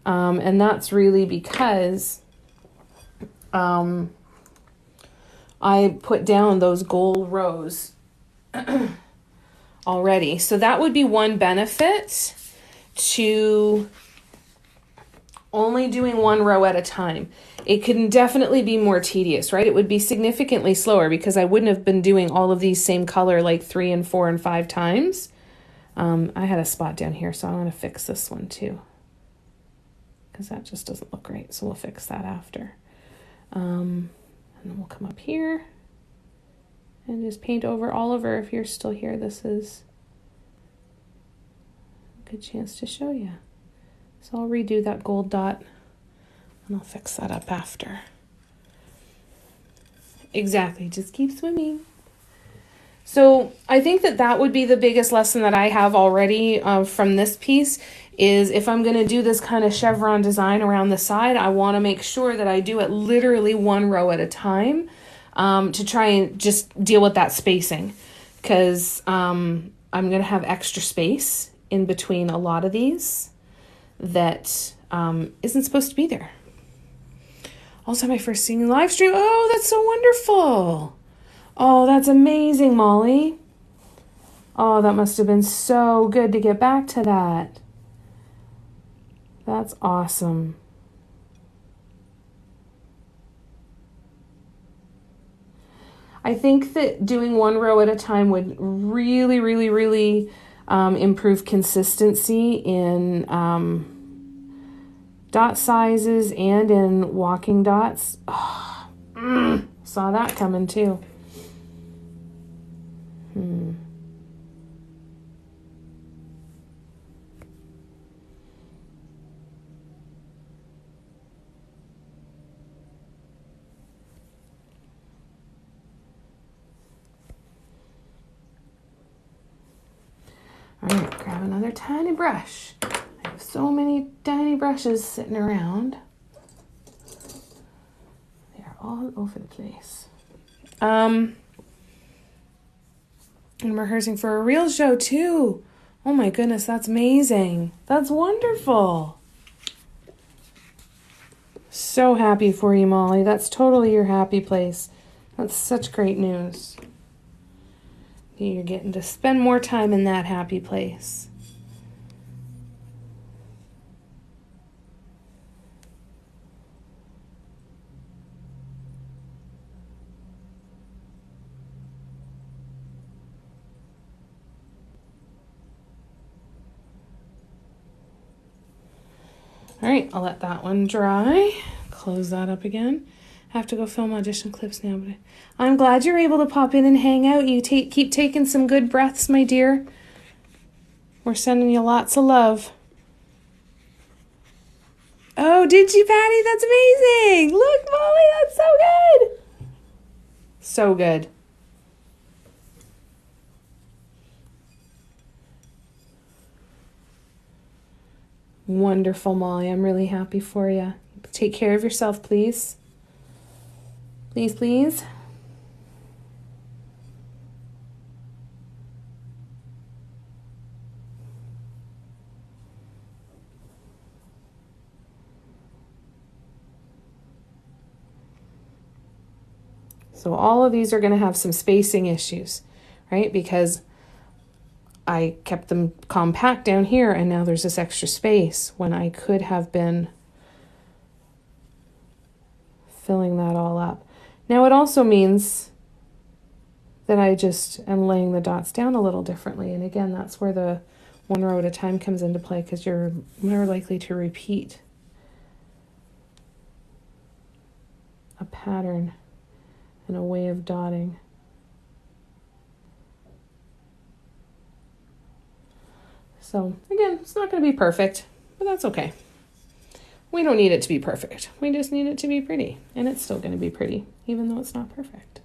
And that's really because I put down those gold rows already. So that would be one benefit to only doing one row at a time. It can definitely be more tedious, right? It would be significantly slower because I wouldn't have been doing all of these same color like 3 and 4 and 5 times. I had a spot down here, so I want to fix this one too, because that just doesn't look right. So we'll fix that after. And then we'll come up here and just paint over Oliver. If you're still here, this is a good chance to show you. So I'll redo that gold dot and I'll fix that up after. Exactly, just keep swimming. So I think that would be the biggest lesson that I have already from this piece is if I'm going to do this kind of chevron design around the side, I want to make sure that I do it literally one row at a time to try and just deal with that spacing, because I'm going to have extra space in between a lot of these that isn't supposed to be there. Also, my first singing live stream. Oh, that's so wonderful. Oh, that's amazing, Molly. Oh, that must have been so good to get back to that. That's awesome. I think that doing one row at a time would really, really, really improve consistency in dot sizes and in walking dots. Oh, saw that coming too. All right, grab another tiny brush. I have so many tiny brushes sitting around. all over the place. I'm rehearsing for a real show too. Oh my goodness, that's amazing. That's wonderful. So happy for you, Molly. That's totally your happy place. That's such great news. You're getting to spend more time in that happy place. All right, I'll let that one dry. Close that up again. I have to go film audition clips now, but I'm glad you're able to pop in and hang out. You keep taking some good breaths, my dear. We're sending you lots of love. Oh, did you, Patty? That's amazing. Look, Molly, that's so good. So good. Wonderful, Molly. I'm really happy for you. Take care of yourself, please. Please, please. So all of these are going to have some spacing issues, right? Because I kept them compact down here and now there's this extra space when I could have been filling that all up. Now it also means that I just am laying the dots down a little differently. And again, that's where the one row at a time comes into play because you're more likely to repeat a pattern and a way of dotting. So again, it's not going to be perfect, but that's okay. We don't need it to be perfect. We just need it to be pretty. And it's still going to be pretty, even though it's not perfect.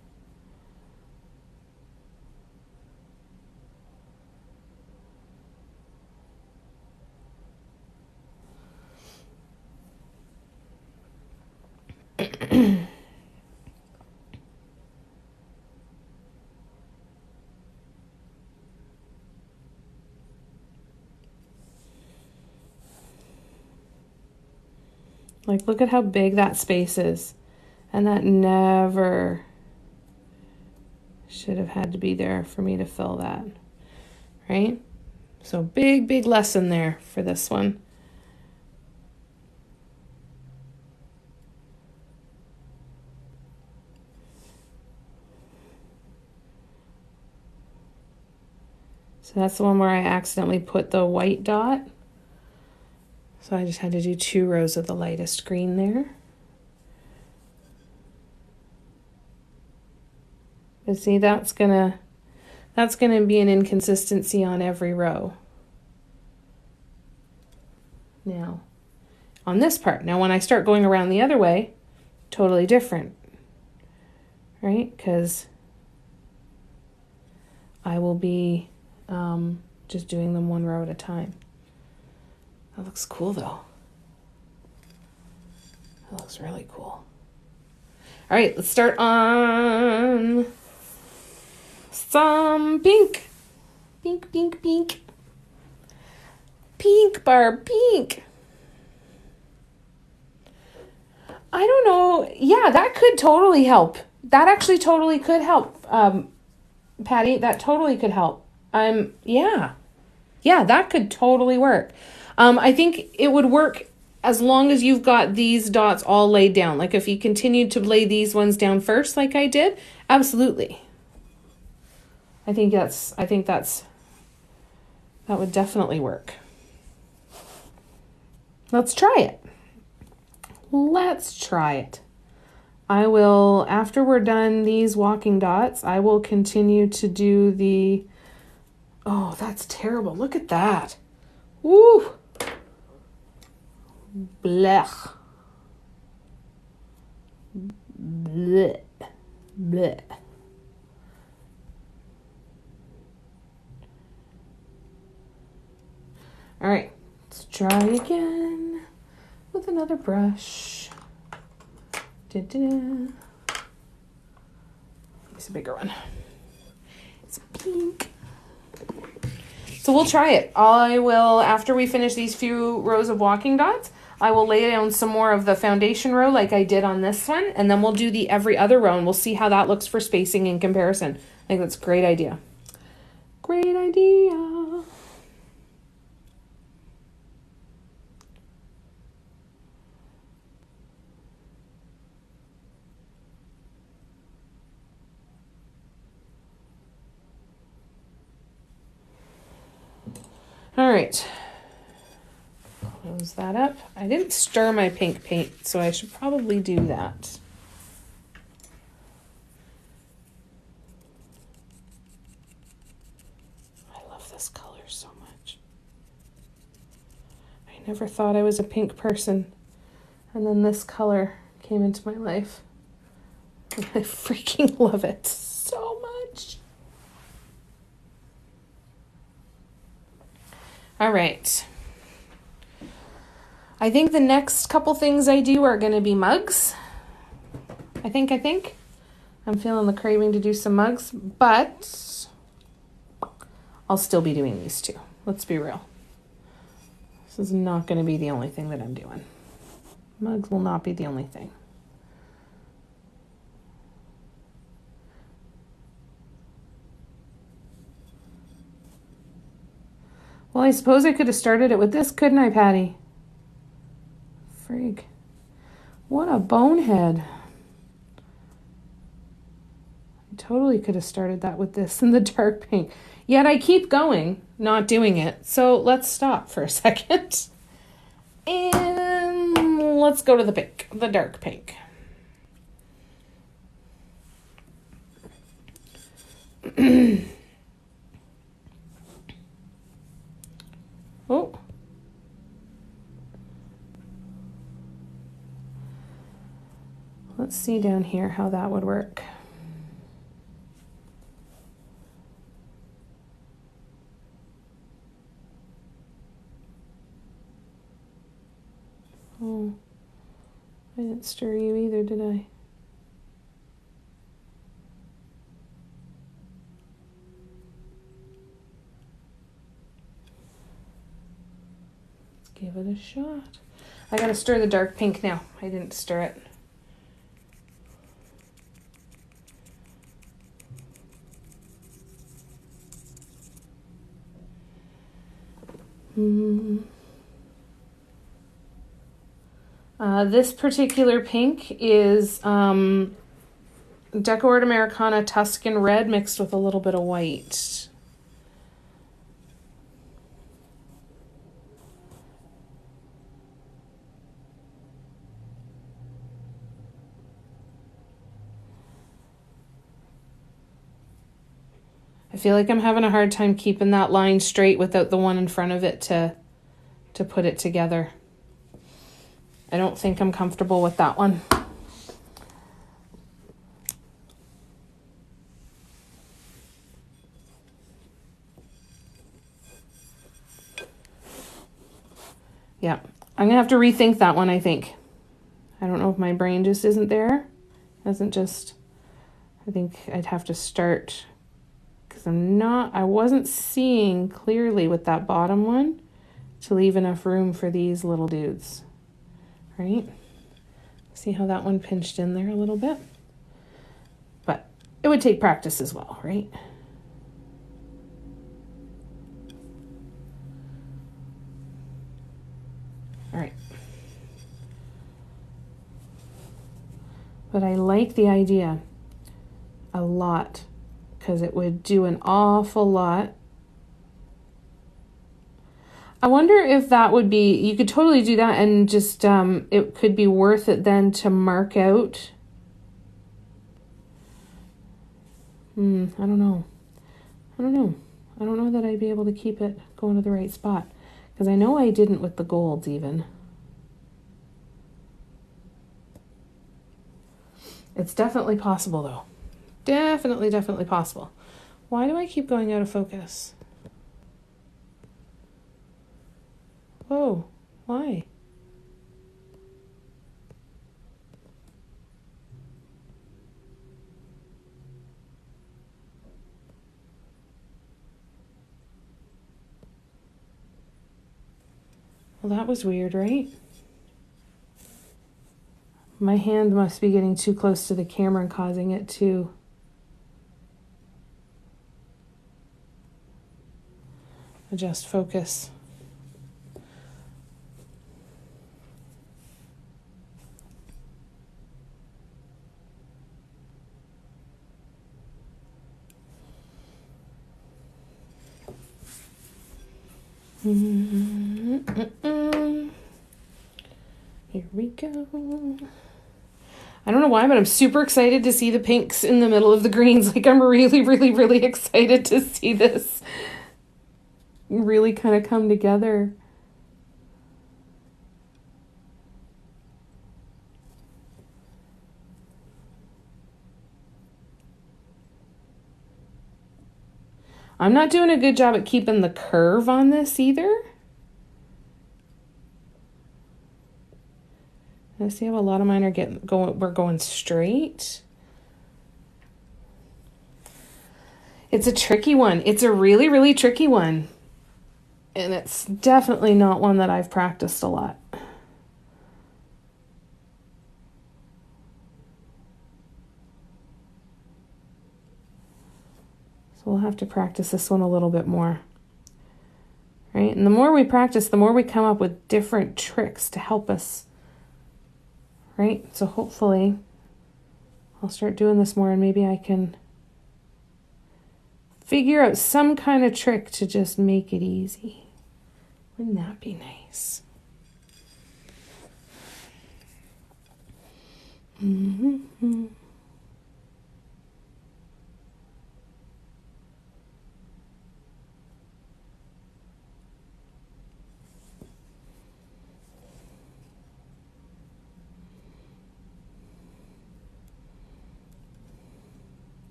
Like, look at how big that space is. And that never should have had to be there for me to fill that, right? So big lesson there for this one. So that's the one where I accidentally put the white dot. So I just had to do 2 rows of the lightest green there. But see, that's gonna be an inconsistency on every row. Now, on this part, now when I start going around the other way, totally different, right? Because I will be just doing them 1 row at a time. That looks cool, though. That looks really cool. All right, let's start on some pink. Pink, pink, pink. Pink, Barb, pink. I don't know. Yeah, that could totally help. That actually totally could help, Patty. That totally could help. Yeah, that could totally work. I think it would work as long as you've got these dots all laid down. Like if you continued to lay these ones down first, like I did, absolutely. I think that would definitely work. Let's try it. I will, after we're done these walking dots, I will continue to do the, oh, that's terrible. Look at that. Woo. Blech. Blech. Blech. All right, let's try again with another brush. Da-da-da. it's a bigger one. It's pink. So we'll try it. I will, after we finish these few rows of walking dots, I will lay down some more of the foundation row like I did on this one, and then we'll do the every other row, and we'll see how that looks for spacing in comparison. I think that's a great idea. Great idea. All right. Close that up. I didn't stir my pink paint, so I should probably do that. I love this color so much. I never thought I was a pink person, and then this color came into my life. And I freaking love it so much. All right. I think the next couple things I do are going to be mugs. I think. I'm feeling the craving to do some mugs, but I'll still be doing these two. Let's be real. This is not going to be the only thing that I'm doing. Mugs will not be the only thing. Well, I suppose I could have started it with this, couldn't I, Patty? Frig. What a bonehead. I totally could have started that with this in the dark pink. Yet I keep going, not doing it. So let's stop for a second. And let's go to the pink, the dark pink. Oh. Let's see down here how that would work. Oh, I didn't stir you either, did I? Let's give it a shot. I gotta stir the dark pink now. I didn't stir it. This particular pink is Deco Art Americana Tuscan Red mixed with a little bit of white. I feel like I'm having a hard time keeping that line straight without the one in front of it to put it together. I don't think I'm comfortable with that one. Yeah, I'm gonna have to rethink that one, I think. I don't know if my brain just isn't there. Doesn't just, I think I'd have to start, because I wasn't seeing clearly with that bottom one to leave enough room for these little dudes. Right? See how that one pinched in there a little bit? But it would take practice as well, right? All right. But I like the idea a lot because it would do an awful lot. I wonder if that would be, you could totally do that and just, it could be worth it then to mark out. I don't know. I don't know that I'd be able to keep it going to the right spot because I know I didn't with the golds even. It's definitely possible though. Definitely possible. Why do I keep going out of focus? Whoa, why? Well, that was weird, right? My hand must be getting too close to the camera and causing it to adjust focus. Here we go. I don't know why, but I'm super excited to see the pinks in the middle of the greens. Like, I'm really, really, really excited to see this really kind of come together. I'm not doing a good job at keeping the curve on this either. I see how a lot of mine are we're going straight. It's a tricky one. It's a really, really tricky one. And it's definitely not one that I've practiced a lot. So we'll have to practice this one a little bit more. Right? And the more we practice, the more we come up with different tricks to help us. Right? So hopefully I'll start doing this more and maybe I can figure out some kind of trick to just make it easy. Wouldn't that be nice? Mm-hmm.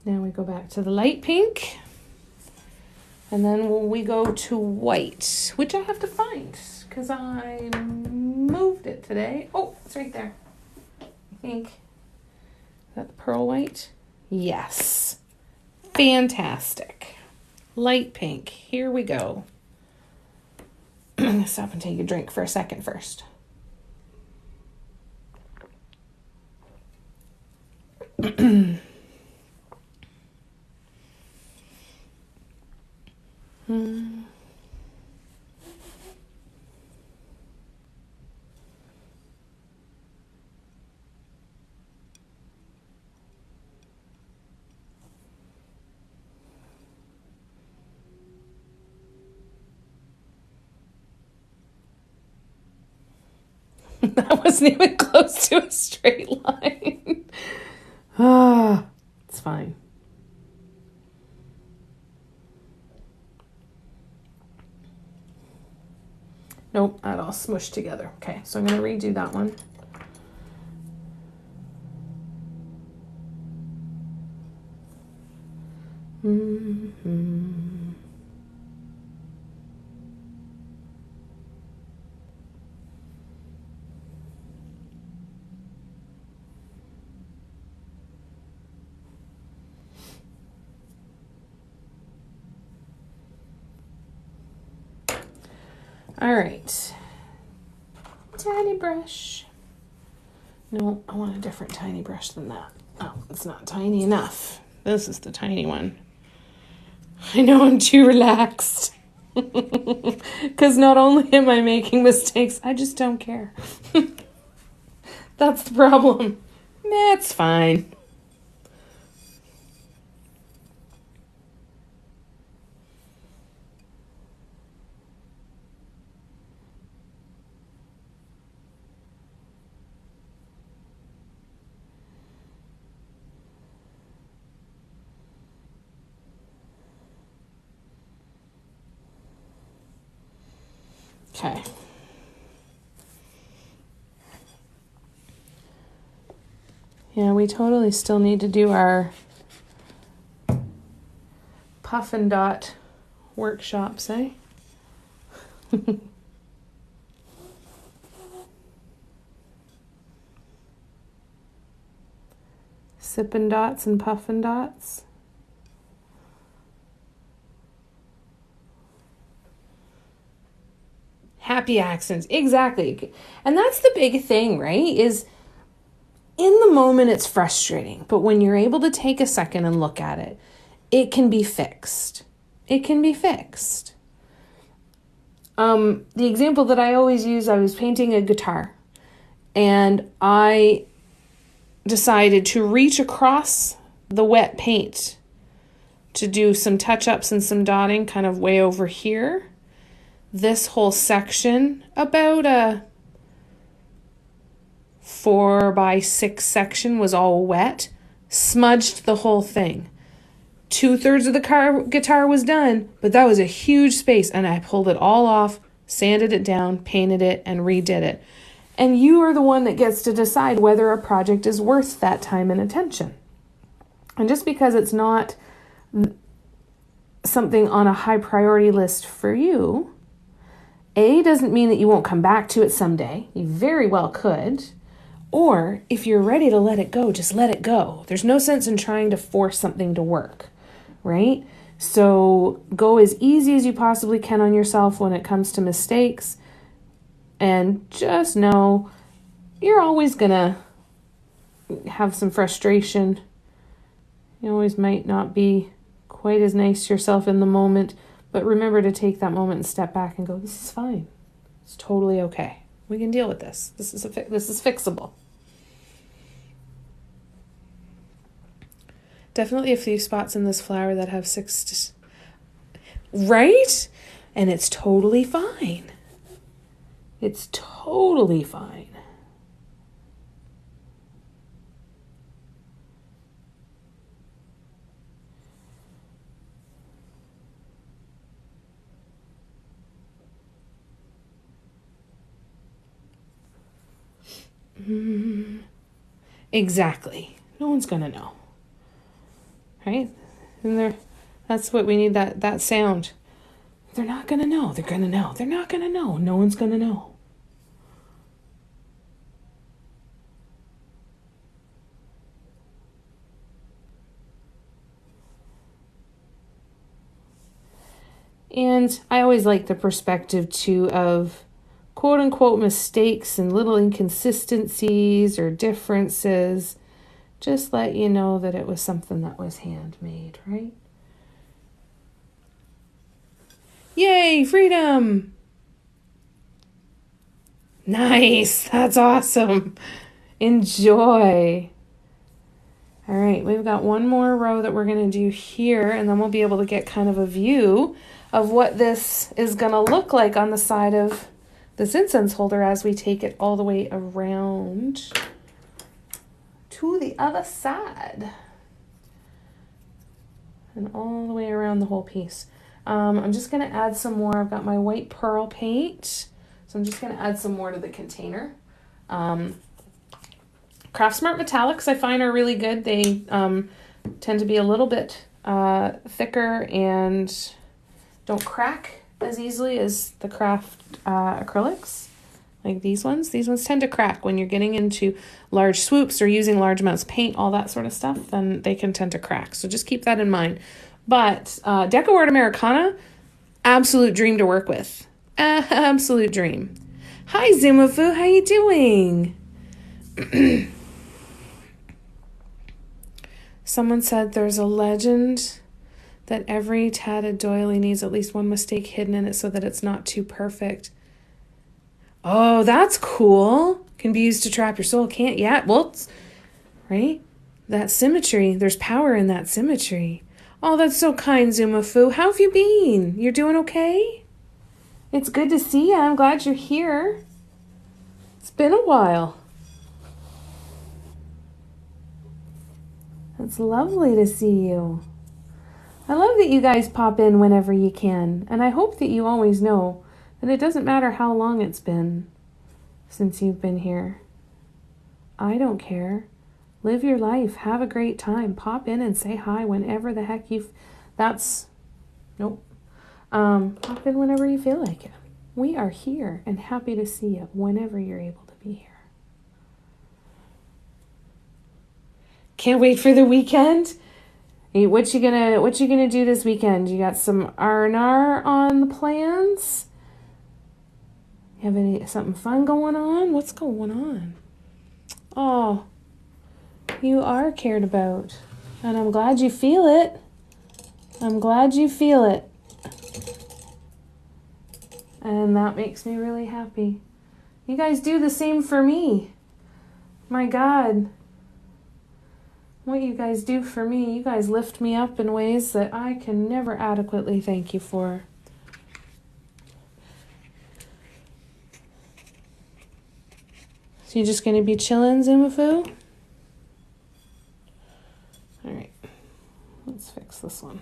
Now we go back to the light pink. And then we go to white, which I have to find because I moved it today. Oh, it's right there. I think. Is that the pearl white? Yes. Fantastic. Light pink. Here we go. I'm going to stop and take a drink for a second first. That wasn't even close to a straight line. It's fine. Nope, that all smushed together. Okay, so I'm going to redo that one. All right. Tiny brush. No, I want a different tiny brush than that. Oh, it's not tiny enough. This is the tiny one. I know I'm too relaxed. Because not only am I making mistakes, I just don't care. That's the problem. Nah, it's fine. Okay. Yeah, we totally still need to do our puff and dot workshops, eh? Sippin' dots and puffin' dots. happy accidents. Exactly. And that's the big thing, right? Is in the moment it's frustrating, but when you're able to take a second and look at it, it can be fixed. It can be fixed. The example that I always use, I was painting a guitar and I decided to reach across the wet paint to do some touch-ups and some dotting kind of way over here. This whole section, about a 4x6 section, was all wet, smudged the whole thing. 2/3 of the guitar was done, but that was a huge space, and I pulled it all off, sanded it down, painted it, and redid it. And you are the one that gets to decide whether a project is worth that time and attention. And just because it's not something on a high priority list for you, doesn't mean that you won't come back to it someday. You very well could. Or if you're ready to let it go, just let it go. There's no sense in trying to force something to work, right? So go as easy as you possibly can on yourself when it comes to mistakes. And just know you're always going to have some frustration. You always might not be quite as nice to yourself in the moment, but remember to take that moment and step back and go, this is fine. It's totally okay. We can deal with this. This is fixable. Definitely a few spots in this flower that have 6, right? And it's totally fine. It's totally fine. Exactly. No one's going to know. Right? And that's what we need, that sound. They're not going to know. They're going to know. They're not going to know. No one's going to know. And I always like the perspective too of quote unquote mistakes and little inconsistencies or differences. Just let you know that it was something that was handmade, right? Yay, freedom! Nice, that's awesome. Enjoy. All right, we've got one more row that we're going to do here, and then we'll be able to get kind of a view of what this is going to look like on the side of this incense holder as we take it all the way around to the other side. And all the way around the whole piece. I'm just going to add some more. I've got my white pearl paint, so I'm just going to add some more to the container. Craftsmart Metallics I find are really good. They tend to be a little bit thicker and don't crack as easily as the craft acrylics, like these ones. These ones tend to crack when you're getting into large swoops or using large amounts of paint, all that sort of stuff, then they can tend to crack. So just keep that in mind. But DecoArt Americana, absolute dream to work with. Absolute dream. Hi, Zumafu, how you doing? Someone said there's a legend that every tatted doily needs at least one mistake hidden in it so that it's not too perfect. Oh, that's cool. Can be used to trap your soul. Can't yet. Well, right? That symmetry. There's power in that symmetry. Oh, that's so kind, Zumafu. How have you been? You're doing okay? It's good to see you. I'm glad you're here. It's been a while. It's lovely to see you. I love that you guys pop in whenever you can, and I hope that you always know that it doesn't matter how long it's been since you've been here. I don't care. Live your life. Have a great time. Pop in and say hi whenever the heck nope. Pop in whenever you feel like it. We are here and happy to see you whenever you're able to be here. Can't wait for the weekend. Hey, what you gonna do this weekend? You got some R&R on the plans? You have something fun going on? What's going on? Oh, you are cared about. And I'm glad you feel it. I'm glad you feel it. And that makes me really happy. You guys do the same for me. My God. What you guys do for me, you guys lift me up in ways that I can never adequately thank you for. So you're just going to be chilling, Zumafu? All right, let's fix this one.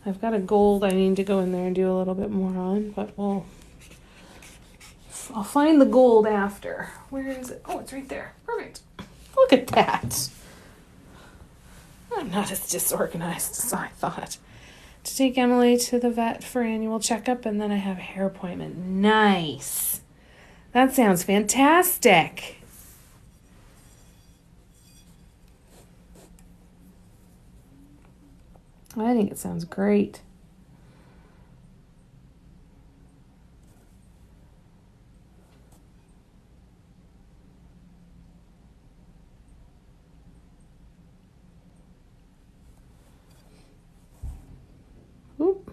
I've got a gold I need to go in there and do a little bit more on, but I'll find the gold after. Where is it? Oh, it's right there. Perfect. Look at that. I'm not as disorganized as I thought. To take Emily to the vet for annual checkup, and then I have a hair appointment. Nice. That sounds fantastic. I think it sounds great. Oop.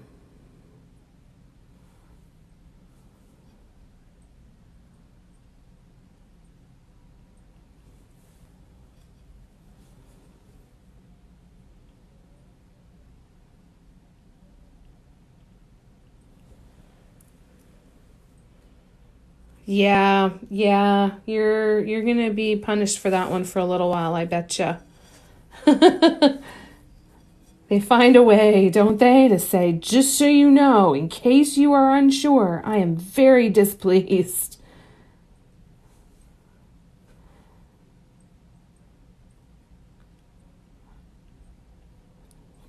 Yeah, you're gonna be punished for that one for a little while, I betcha. They find a way, don't they, to say, just so you know, in case you are unsure, I am very displeased.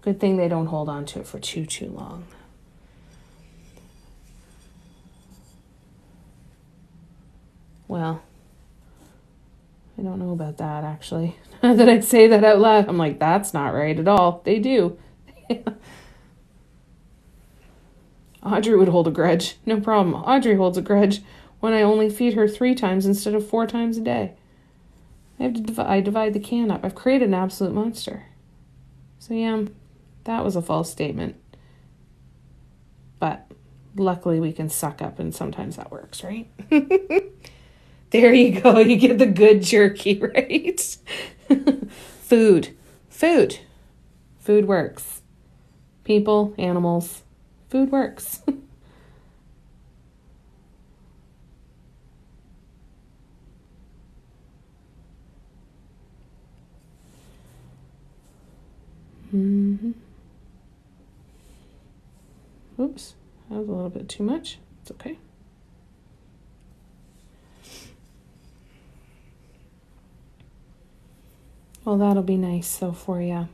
Good thing they don't hold on to it for too long. Well, I don't know about that, actually. Now that I say that out loud, I'm like, that's not right at all. They do. Audrey would hold a grudge. No problem. Audrey holds a grudge when I only feed her 3 times instead of 4 times a day. I divide the can up. I've created an absolute monster. So yeah, that was a false statement. But luckily we can suck up, and sometimes that works, right? There you go. You get the good jerky, right? Food works. People, animals, food works. Mm-hmm. Oops, that was a little bit too much. It's okay. Well, that'll be nice, though, for you.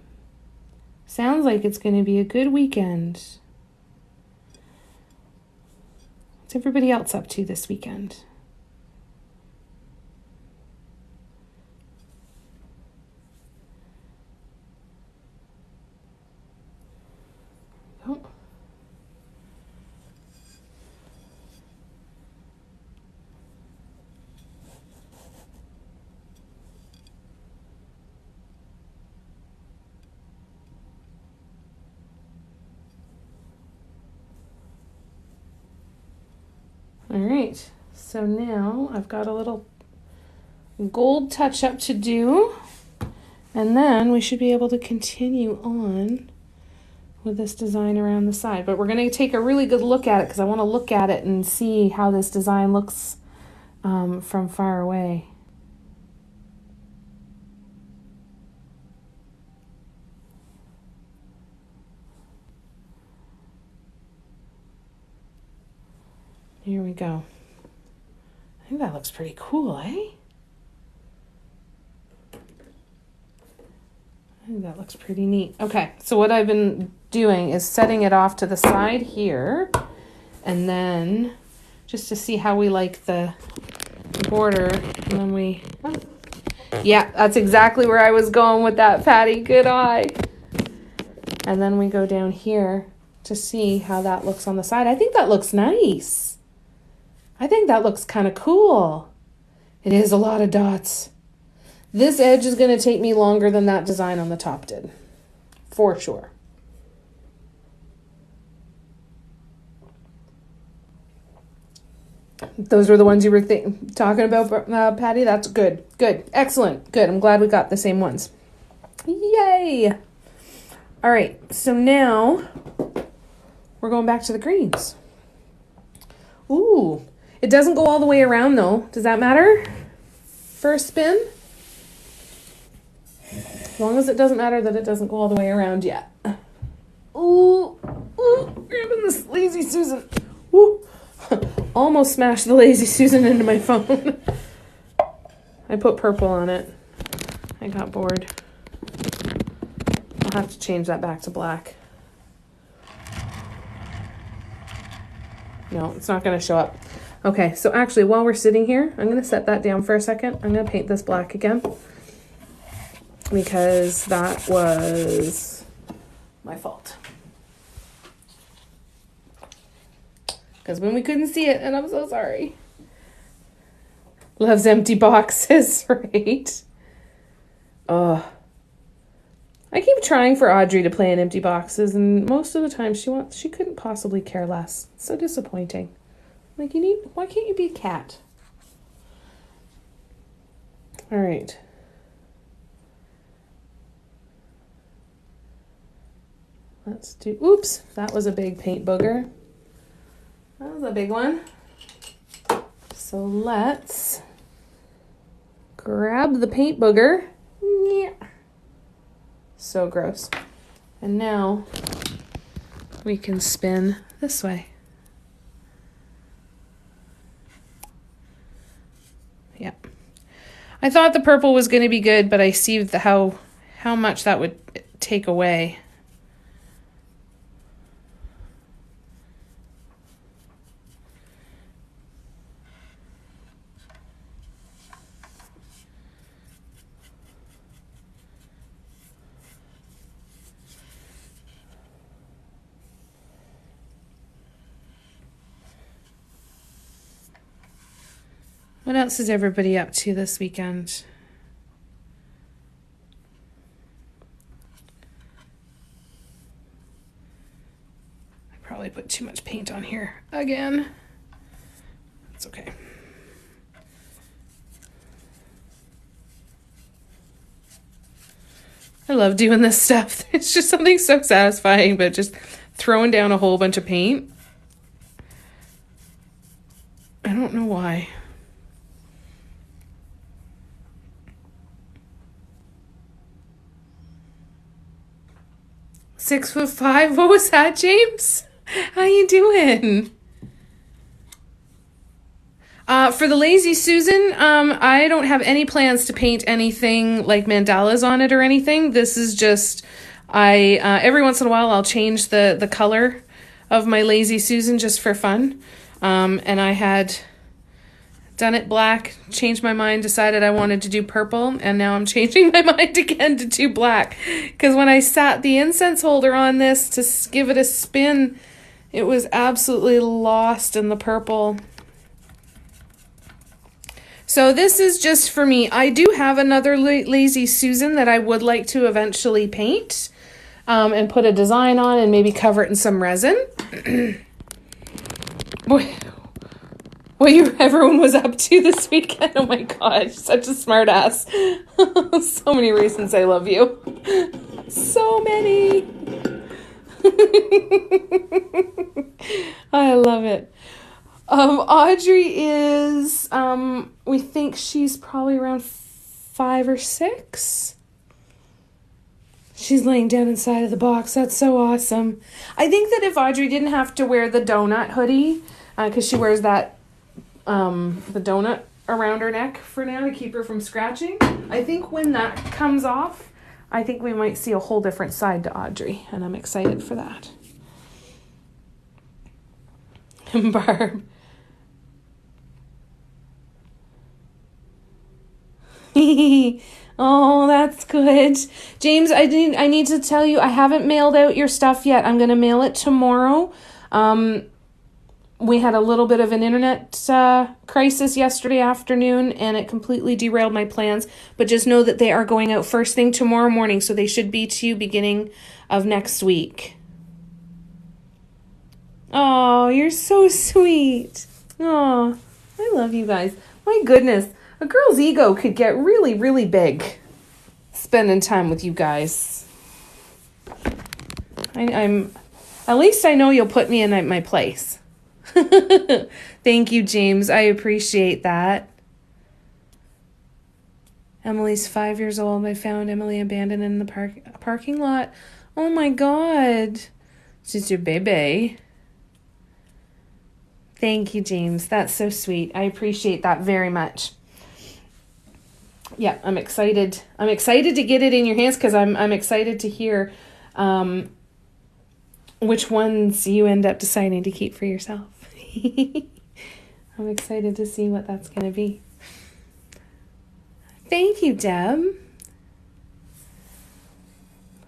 Sounds like it's going to be a good weekend. What's everybody else up to this weekend? Oh. All right, so now I've got a little gold touch-up to do, and then we should be able to continue on with this design around the side. But we're going to take a really good look at it, because I want to look at it and see how this design looks from far away. Here we go. I think that looks pretty cool, eh? I think that looks pretty neat. Okay, so what I've been doing is setting it off to the side here, and then just to see how we like the border. And then yeah, that's exactly where I was going with that, Patty. Good eye. And then we go down here to see how that looks on the side. I think that looks nice. I think that looks kind of cool. It is a lot of dots. This edge is going to take me longer than that design on the top did, for sure. Those were the ones you were talking about, Patty? That's good. Good. Excellent. Good. I'm glad we got the same ones. Yay! All right. So now we're going back to the greens. Ooh. It doesn't go all the way around, though. Does that matter for a spin? As long as it doesn't matter that it doesn't go all the way around yet. Ooh. Ooh. Grabbing this Lazy Susan. Ooh. Almost smashed the Lazy Susan into my phone. I put purple on it. I got bored. I'll have to change that back to black. No, it's not going to show up. Okay, so actually while we're sitting here, I'm going to set that down for a second. I'm going to paint this black again because that was my fault. Because when we couldn't see it, and I'm so sorry. Loves empty boxes, right? Oh. I keep trying for Audrey to play in empty boxes, and most of the time she couldn't possibly care less. It's so disappointing. Like, why can't you be a cat? All right. Let's do, oops, that was a big paint booger. That was a big one. So let's grab the paint booger. Yeah. So gross. And now we can spin this way. Yeah. I thought the purple was going to be good, but I see how much that would take away. What else is everybody up to this weekend? I probably put too much paint on here again. It's okay. I love doing this stuff. It's just something so satisfying, but just throwing down a whole bunch of paint. I don't know why. 6'5". What was that, James? How you doing? For the Lazy Susan, I don't have any plans to paint anything like mandalas on it or anything. This is just, every once in a while I'll change the color of my Lazy Susan just for fun. And I had done it black, changed my mind, decided I wanted to do purple, and now I'm changing my mind again to do black. Because when I sat the incense holder on this to give it a spin, it was absolutely lost in the purple. So this is just for me. I do have another Lazy Susan that I would like to eventually paint and put a design on and maybe cover it in some resin. Boy, what everyone was up to this weekend. Oh my gosh, such a smart ass. So many reasons I love you. So many. I love it. Audrey is, we think she's probably around 5 or 6. She's laying down inside of the box. That's so awesome. I think that if Audrey didn't have to wear the donut hoodie, because she wears that, the donut around her neck for now to keep her from scratching, I think when that comes off, I think we might see a whole different side to Audrey, and I'm excited for that. Barb, Oh, that's good. James, I need to tell you, I haven't mailed out your stuff yet. I'm going to mail it tomorrow. We had a little bit of an internet crisis yesterday afternoon, and it completely derailed my plans. But just know that they are going out first thing tomorrow morning, so they should be to you beginning of next week. Oh, you're so sweet. Oh, I love you guys. My goodness, a girl's ego could get really, really big spending time with you guys. I'm at least I know you'll put me in my place. Thank you, James. I appreciate that. Emily's 5 years old. I found Emily abandoned in the parking lot. Oh my God. She's your baby. Thank you, James. That's so sweet. I appreciate that very much. Yeah, I'm excited. I'm excited to get it in your hands because I'm excited to hear which ones you end up deciding to keep for yourself. I'm excited to see what that's going to be. Thank you, Deb.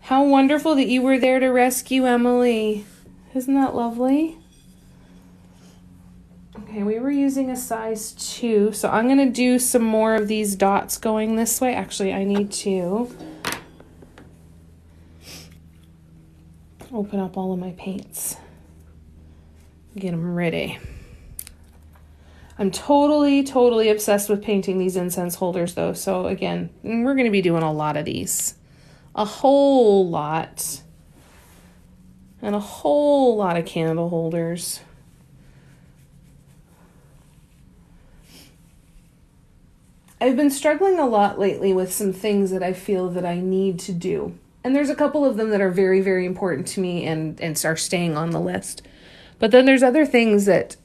How wonderful that you were there to rescue Emily. Isn't that lovely? Okay, we were using a size 2, so I'm going to do some more of these dots going this way. Actually, I need to open up all of my paints. Get them ready. I'm totally obsessed with painting these incense holders, though. So, again, we're going to be doing a lot of these. A whole lot. And a whole lot of candle holders. I've been struggling a lot lately with some things that I feel that I need to do. And there's a couple of them that are very, very important to me and are staying on the list. But then there's other things that,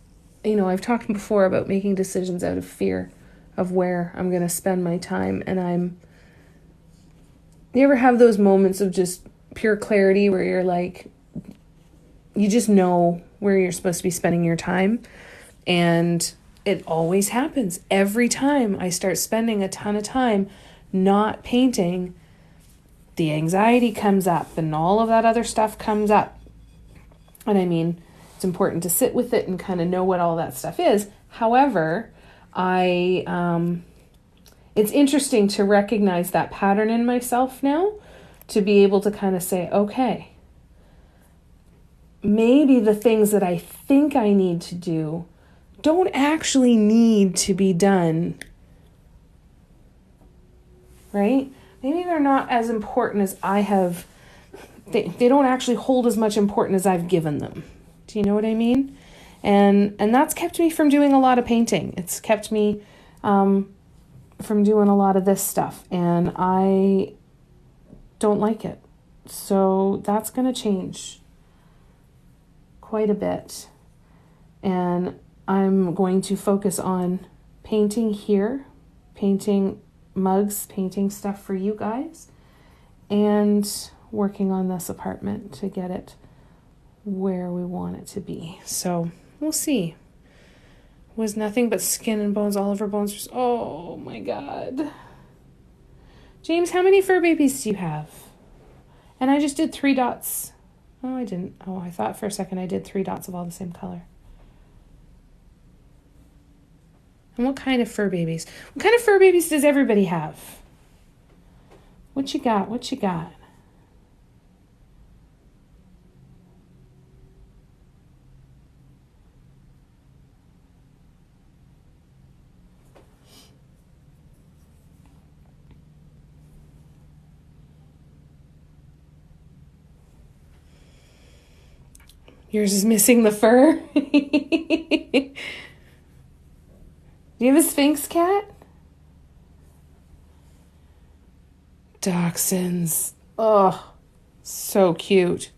you know, I've talked before about making decisions out of fear of where I'm going to spend my time. And you ever have those moments of just pure clarity where you're like, you just know where you're supposed to be spending your time? And it always happens. Every time I start spending a ton of time not painting, the anxiety comes up and all of that other stuff comes up. And I mean, it's important to sit with it and kind of know what all that stuff is. However, it's interesting to recognize that pattern in myself now, to be able to kind of say, okay, maybe the things that I think I need to do don't actually need to be done, right? Maybe they're not as important as I have, they don't actually hold as much importance as I've given them. Do you know what I mean? And that's kept me from doing a lot of painting. It's kept me from doing a lot of this stuff, and I don't like it. So that's going to change quite a bit. And I'm going to focus on painting here, painting mugs, painting stuff for you guys, and working on this apartment to get it where we want it to be. So we'll see. Was nothing but skin and bones, all of her bones. Oh my God. James, how many fur babies do you have? And I just did 3 dots. Oh, I didn't. Oh, I thought for a second I did 3 dots of all the same color. And what kind of fur babies? What kind of fur babies does everybody have? What you got? What you got? Yours is missing the fur. Do you have a Sphynx cat? Dachshunds. Oh, so cute.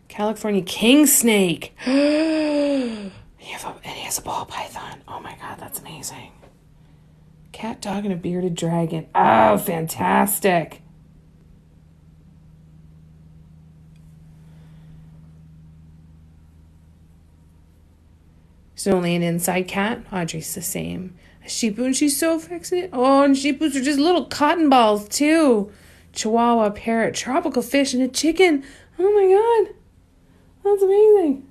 California king snake. And he has a ball python. Oh my God, that's amazing. Cat, dog, and a bearded dragon. Oh, fantastic. She's only an inside cat. Audrey's the same. A sheepoo, and she's so affectionate. Oh, and sheepoos are just little cotton balls, too. Chihuahua, parrot, tropical fish, and a chicken. Oh, my God. That's amazing.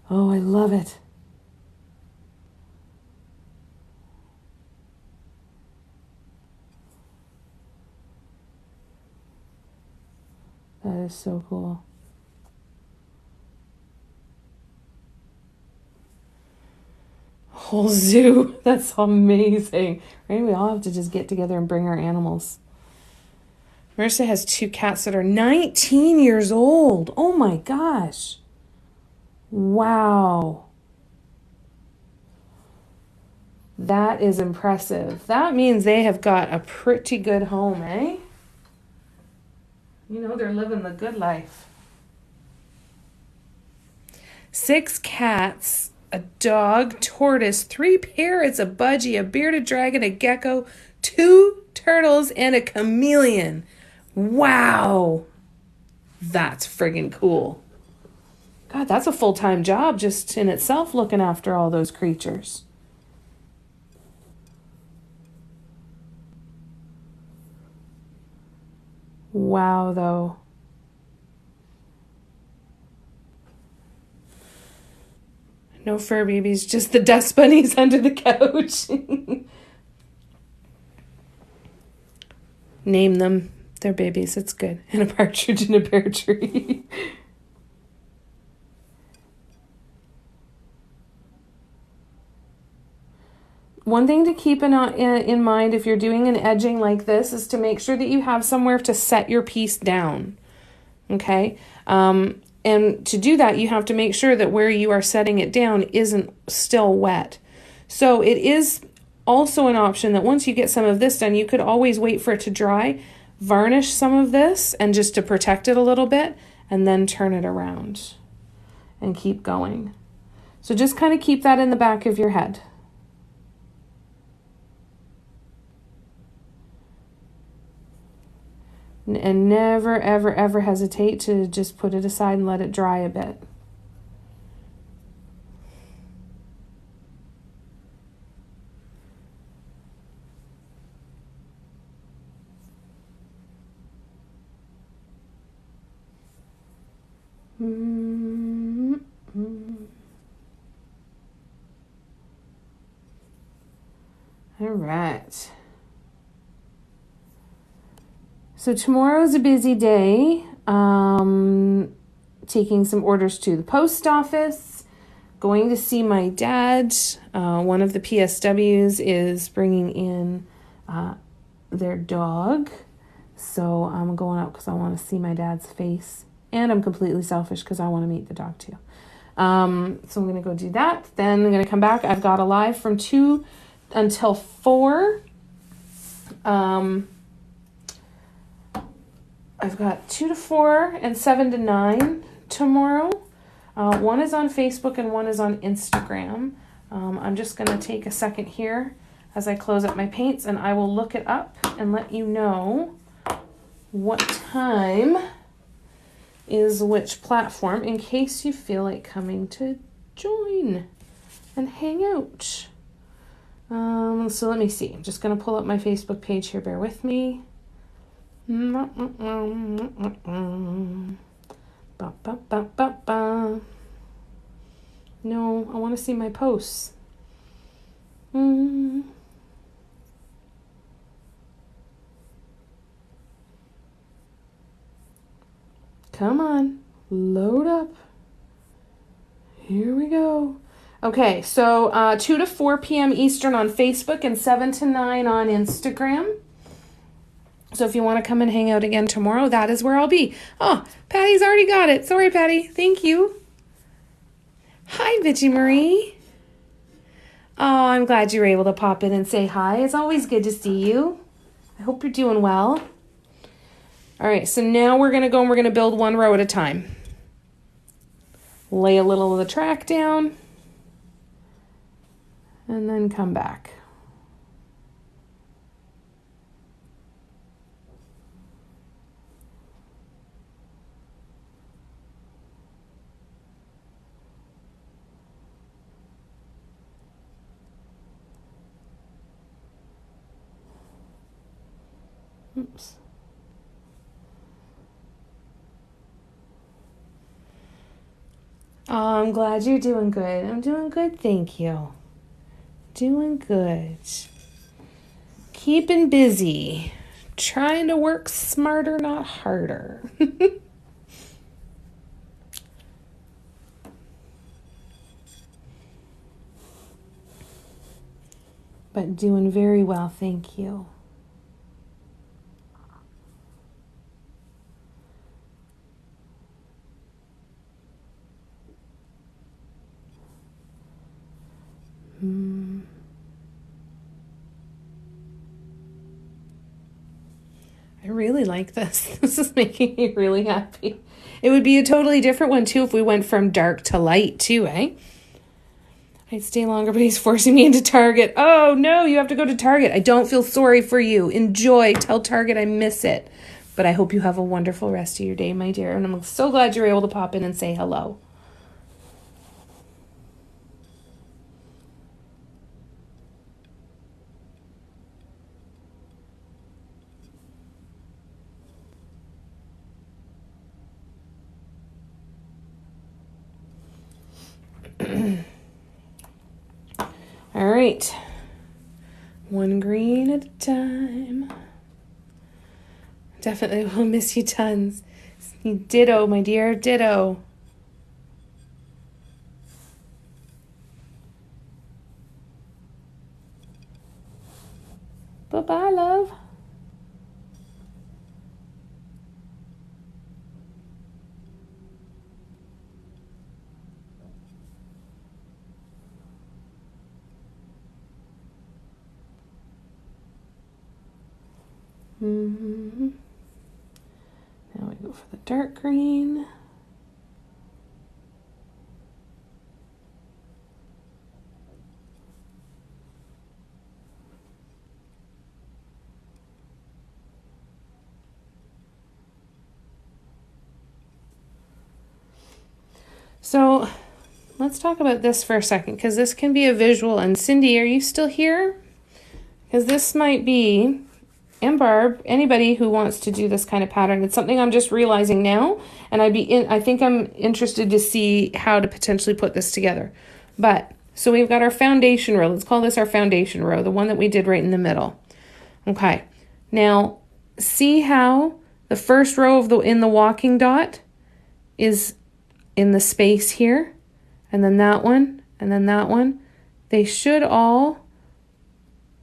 Oh, I love it. That is so cool. Whole zoo. That's amazing. Right? We all have to just get together and bring our animals. Marissa has 2 cats that are 19 years old. Oh my gosh. Wow. That is impressive. That means they have got a pretty good home, eh? You know, they're living the good life. 6 cats, a dog, tortoise, 3 parrots, a budgie, a bearded dragon, a gecko, 2 turtles, and a chameleon. Wow. That's friggin' cool. God, that's a full-time job just in itself, looking after all those creatures. Wow, though. No fur babies, just the dust bunnies under the couch. Name them. They're babies. It's good. And a partridge in a pear tree. One thing to keep in mind if you're doing an edging like this is to make sure that you have somewhere to set your piece down. Okay? And to do that, you have to make sure that where you are setting it down isn't still wet. So it is also an option that once you get some of this done, you could always wait for it to dry, varnish some of this, and just to protect it a little bit, and then turn it around and keep going. So just kind of keep that in the back of your head. And never, ever, ever hesitate to just put it aside and let it dry a bit. All right. So tomorrow's a busy day. Taking some orders to the post office, going to see my dad. One of the PSWs is bringing in their dog. So I'm going out because I want to see my dad's face. And I'm completely selfish because I want to meet the dog too. So I'm going to go do that. Then I'm going to come back. I've got a live from 2 until 4. I've got 2 to 4 and 7 to 9 tomorrow. One is on Facebook and one is on Instagram. I'm just going to take a second here as I close up my paints, and I will look it up and let you know what time is which platform in case you feel like coming to join and hang out. So let me see. I'm just going to pull up my Facebook page here. Bear with me. No, I want to see my posts. Come on, load up. Here we go. Okay, so 2 to 4 p.m. Eastern on Facebook and 7 to 9 on Instagram. So if you want to come and hang out again tomorrow, that is where I'll be. Oh, Patty's already got it. Sorry, Patty. Thank you. Hi, Bitchy Marie. Oh, I'm glad you were able to pop in and say hi. It's always good to see you. I hope you're doing well. All right, so now we're going to go and we're going to build one row at a time. Lay a little of the track down. And then come back. Oops. Oh, I'm glad you're doing good. I'm doing good, thank you. Doing good. Keeping busy. Trying to work smarter, not harder. But doing very well, thank you. I really like this. This is making me really happy. It would be a totally different one too if we went from dark to light too, eh? I'd stay longer, but he's forcing me into Target. Oh no, you have to go to Target. I don't feel sorry for you. Enjoy. Tell Target I miss it. But I hope you have a wonderful rest of your day, my dear. And I'm so glad you're able to pop in and say hello. All right. One green at a time. Definitely will miss you tons. Ditto, my dear, ditto. Bye-bye, love. Mm-hmm. Now we go for the dark green. So let's talk about this for a second, because this can be a visual. And Cindy, are you still here? Because this might be, and Barb, anybody who wants to do this kind of pattern. It's something I'm just realizing now, and I think I'm interested to see how to potentially put this together. But so we've got our foundation row. Let's call this our foundation row, the one that we did right in the middle. Okay. Now, see how the first row in the walking dot is in the space here, and then that one, and then that one. They should all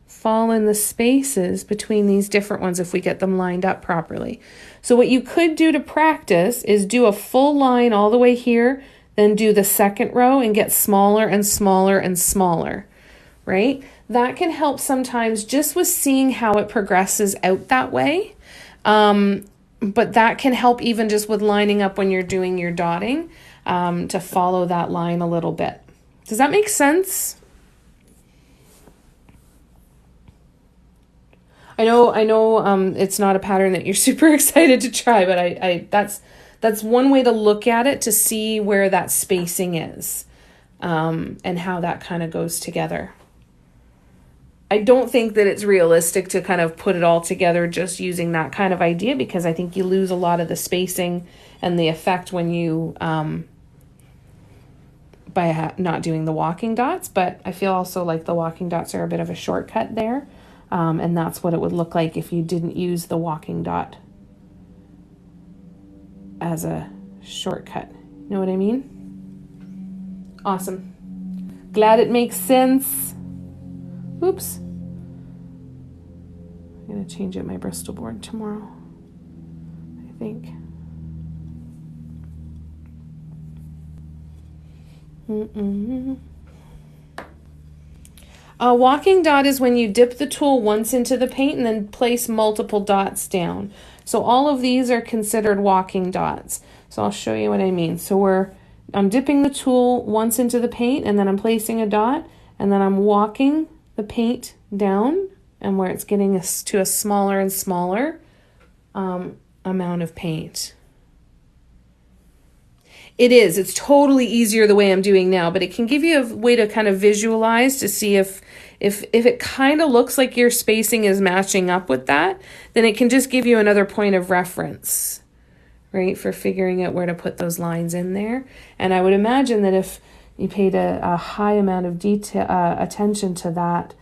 fall in the spaces between these different ones if we get them lined up properly. So what you could do to practice is do a full line all the way here, then do the second row and get smaller and smaller and smaller, right? That can help sometimes just with seeing how it progresses out that way. But that can help even just with lining up when you're doing your dotting, to follow that line a little bit. Does that make sense? I know it's not a pattern that you're super excited to try, but that's one way to look at it, to see where that spacing is, and how that kind of goes together. I don't think that it's realistic to kind of put it all together just using that kind of idea, because I think you lose a lot of the spacing and the effect when you, by not doing the walking dots. But I feel also like the walking dots are a bit of a shortcut there. And that's what it would look like if you didn't use the walking dot as a shortcut. You know what I mean? Awesome. Glad it makes sense. Oops. I'm going to change out my Bristol board tomorrow, I think. A walking dot is when you dip the tool once into the paint and then place multiple dots down. So all of these are considered walking dots. So I'll show you what I mean. So I'm dipping the tool once into the paint, and then I'm placing a dot, and then I'm walking the paint down, and where it's getting to a smaller and smaller amount of paint. It's totally easier the way I'm doing now, but it can give you a way to kind of visualize to see if If it kind of looks like your spacing is matching up with that, then it can just give you another point of reference, right, for figuring out where to put those lines in there. And I would imagine that if you paid a high amount of detail attention to that,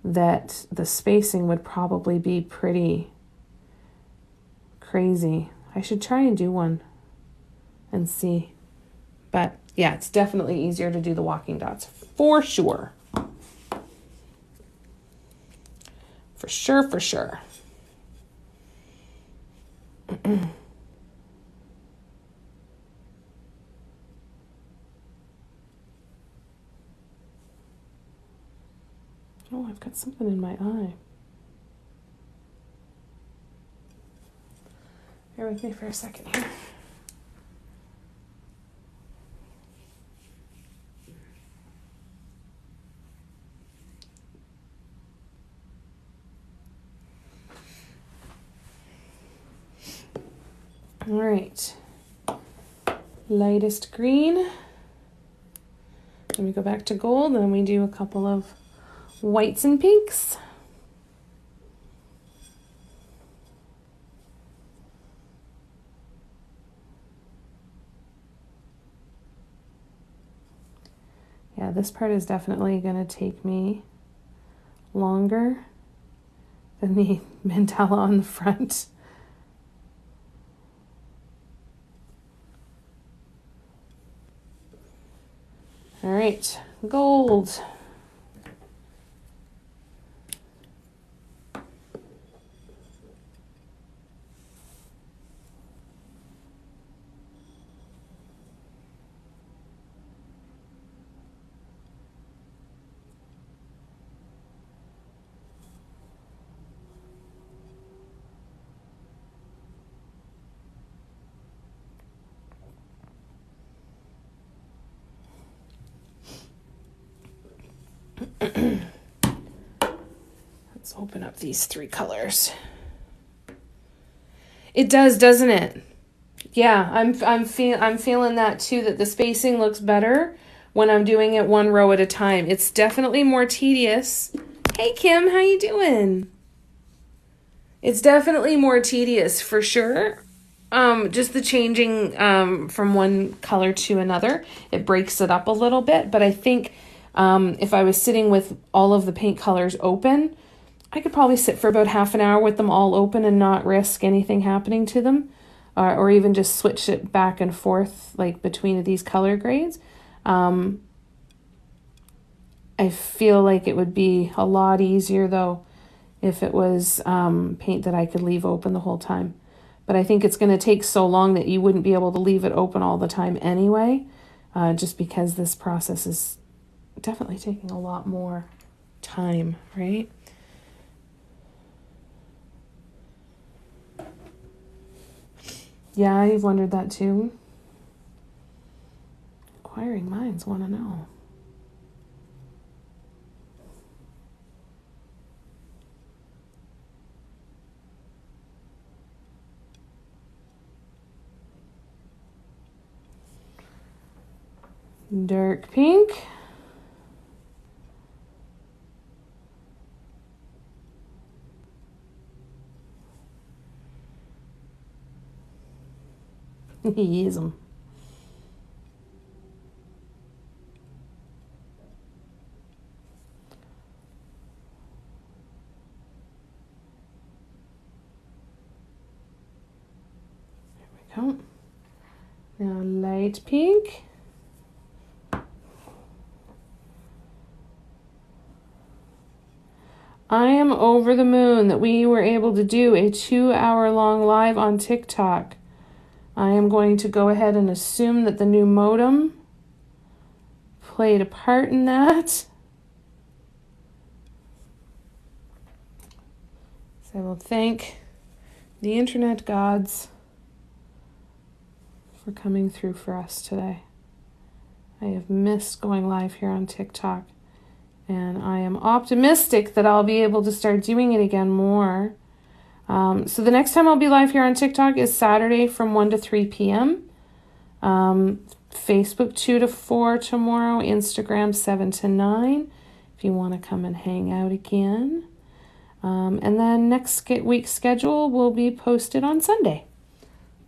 that the spacing would probably be pretty crazy. I should try and do one and see. But yeah, it's definitely easier to do the walking dots for sure. For sure, for sure. Oh, I've got something in my eye. Bear with me for a second here. All right. Lightest green. Then we go back to gold, and we do a couple of whites and pinks. Yeah, this part is definitely going to take me longer than the mandala on the front. All right, gold. Let's open up these three colors. It does, doesn't it? Yeah, I'm feeling that too, that the spacing looks better when I'm doing it one row at a time. It's definitely more tedious. Hey Kim, how you doing? It's definitely more tedious for sure. Just the changing from one color to another, it breaks it up a little bit. But I think if I was sitting with all of the paint colors open, I could probably sit for about half an hour with them all open and not risk anything happening to them, or even just switch it back and forth like between these color grades. I feel like it would be a lot easier though if it was paint that I could leave open the whole time. But I think it's going to take so long that you wouldn't be able to leave it open all the time anyway, just because this process is definitely taking a lot more time, right? Yeah, I've wondered that too. Inquiring minds want to know. Dark pink. Use them. There we go. Now light pink. I am over the moon that we were able to do a 2-hour-long live on TikTok. I am going to go ahead and assume that the new modem played a part in that. So I will thank the internet gods for coming through for us today. I have missed going live here on TikTok, and I am optimistic that I'll be able to start doing it again more. So the next time I'll be live here on TikTok is Saturday from 1 to 3 p.m. Facebook 2 to 4 tomorrow, Instagram 7 to 9. if you want to come and hang out again. And then next week's schedule will be posted on Sunday.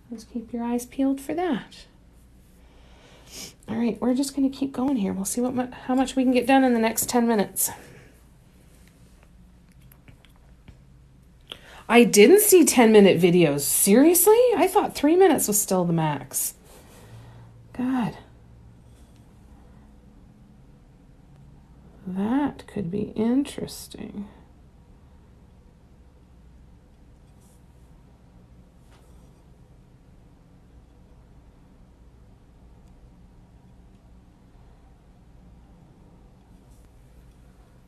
Just keep your eyes peeled for that. All right, we're just going to keep going here. We'll see how much we can get done in the next 10 minutes. I didn't see 10-minute videos. Seriously? I thought 3 minutes was still the max. God. That could be interesting.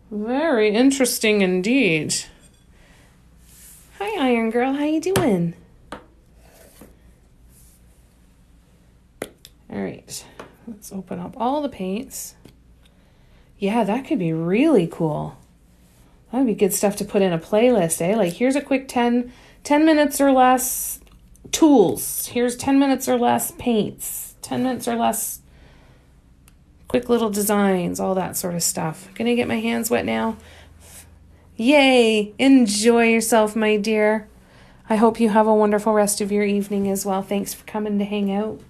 Very interesting indeed. Hi, Iron Girl. How you doing? All right. Let's open up all the paints. Yeah, that could be really cool. That would be good stuff to put in a playlist, eh? Like, here's a quick 10 minutes or less tools. Here's 10 minutes or less paints. 10 minutes or less quick little designs, all that sort of stuff. Gonna get my hands wet now. Yay! Enjoy yourself, my dear. I hope you have a wonderful rest of your evening as well. Thanks for coming to hang out.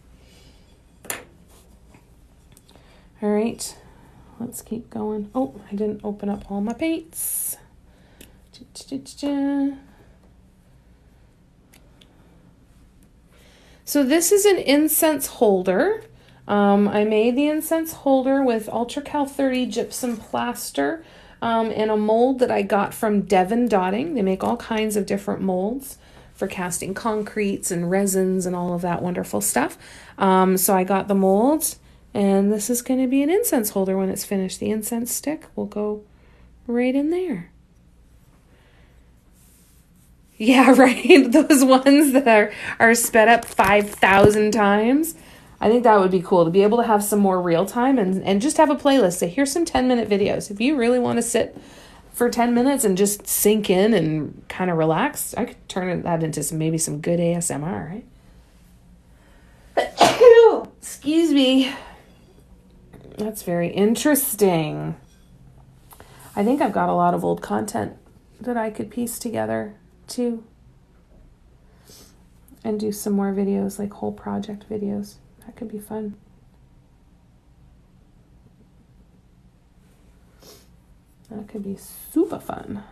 All right, let's keep going. Oh, I didn't open up all my paints. So this is an incense holder. I made the incense holder with Ultra Cal 30 gypsum plaster in a mold that I got from Devon Dotting. They make all kinds of different molds for casting concretes and resins and all of that wonderful stuff. So I got the molds, and this is going to be an incense holder when it's finished. The incense stick will go right in there. Yeah, right. Those ones that are sped up 5,000 times. I think that would be cool to be able to have some more real time and just have a playlist. Say, here's some 10-minute videos. If you really want to sit for 10 minutes and just sink in and kind of relax, I could turn that into maybe some good ASMR, right? Excuse me. That's very interesting. I think I've got a lot of old content that I could piece together too and do some more videos, like whole project videos. That could be fun. That could be super fun.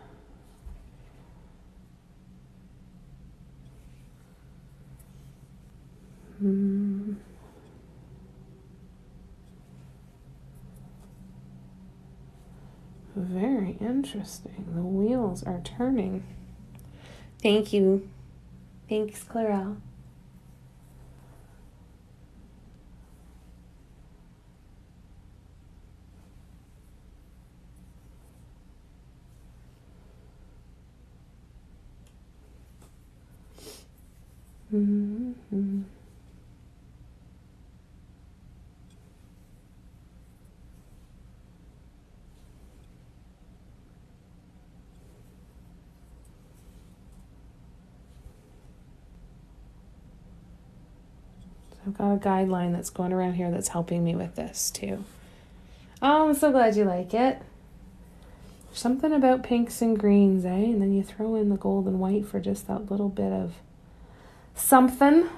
Very interesting. The wheels are turning. Thank you. Thanks, Clarelle. Mm-hmm. I've got a guideline that's going around here that's helping me with this too. Oh, I'm so glad you like it. Something about pinks and greens, eh? And then you throw in the gold and white for just that little bit of something.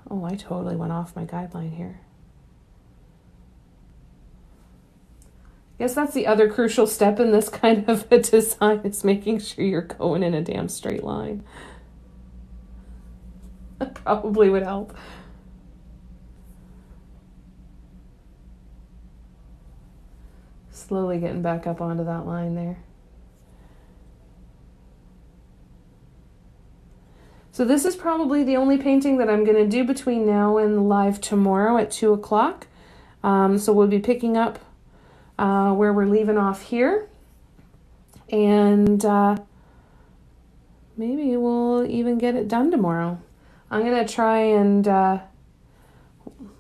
Oh, I totally went off my guideline here. I guess that's the other crucial step in this kind of a design, is making sure you're going in a damn straight line. That probably would help. Slowly getting back up onto that line there. So this is probably the only painting that I'm going to do between now and the live tomorrow at 2 o'clock. So we'll be picking up where we're leaving off here. And maybe we'll even get it done tomorrow. I'm going to try and,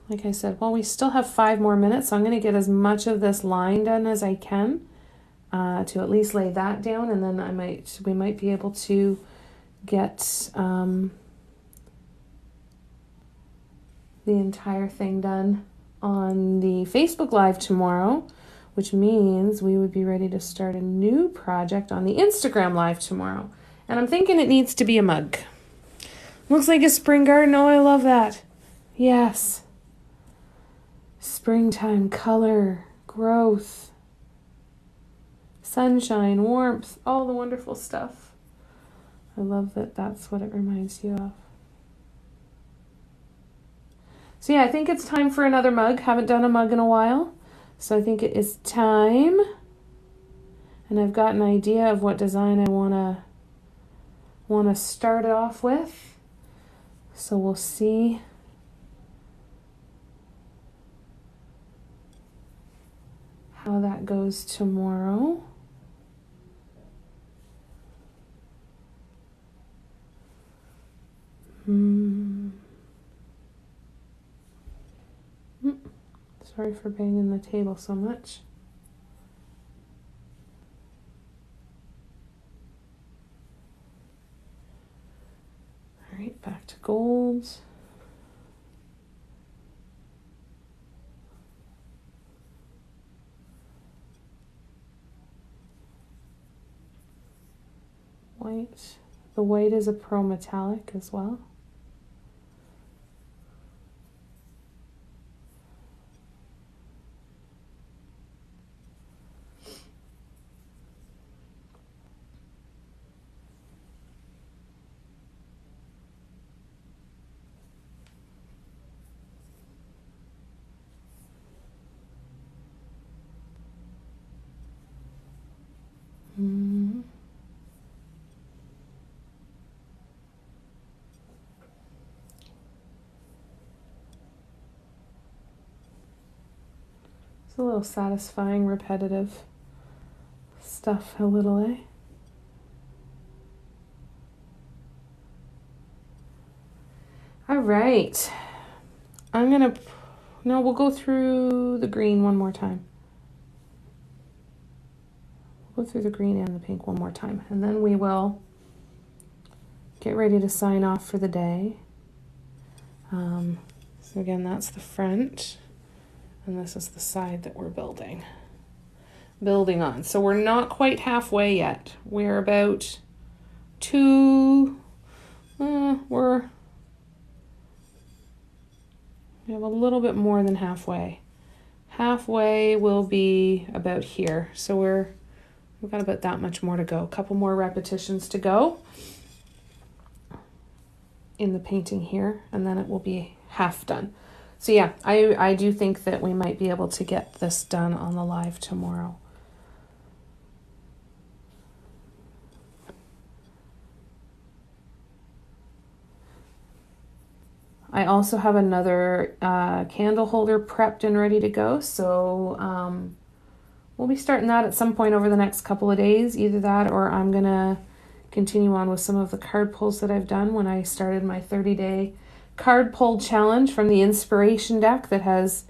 like I said, well, we still have 5 more minutes, so I'm going to get as much of this line done as I can to at least lay that down, and then we might be able to get the entire thing done on the Facebook Live tomorrow which means we would be ready to start a new project on the Instagram Live tomorrow. And I'm thinking it needs to be a mug. Looks like a spring garden. Oh, I love that. Yes. Springtime color, growth, sunshine, warmth, all the wonderful stuff. I love that that's what it reminds you of. So yeah, I think it's time for another mug. Haven't done a mug in a while. So I think it is time. And I've got an idea of what design I want to start it off with. So we'll see how that goes tomorrow. Sorry for banging the table so much. All right, back to golds. White. The white is a pearl metallic as well. It's a little satisfying, repetitive stuff, a little, eh? All right. We'll go through the green one more time. We'll go through the green and the pink one more time, and then we will get ready to sign off for the day. So again, that's the front. And this is the side that we're building on. So we're not quite halfway yet. We're about we have a little bit more than halfway. Halfway will be about here. So we've got about that much more to go. A couple more repetitions to go in the painting here, and then it will be half done. So yeah, I do think that we might be able to get this done on the live tomorrow. I also have another candle holder prepped and ready to go. So we'll be starting that at some point over the next couple of days. Either that or I'm going to continue on with some of the card pulls that I've done when I started my 30-day card pull challenge from the inspiration deck that has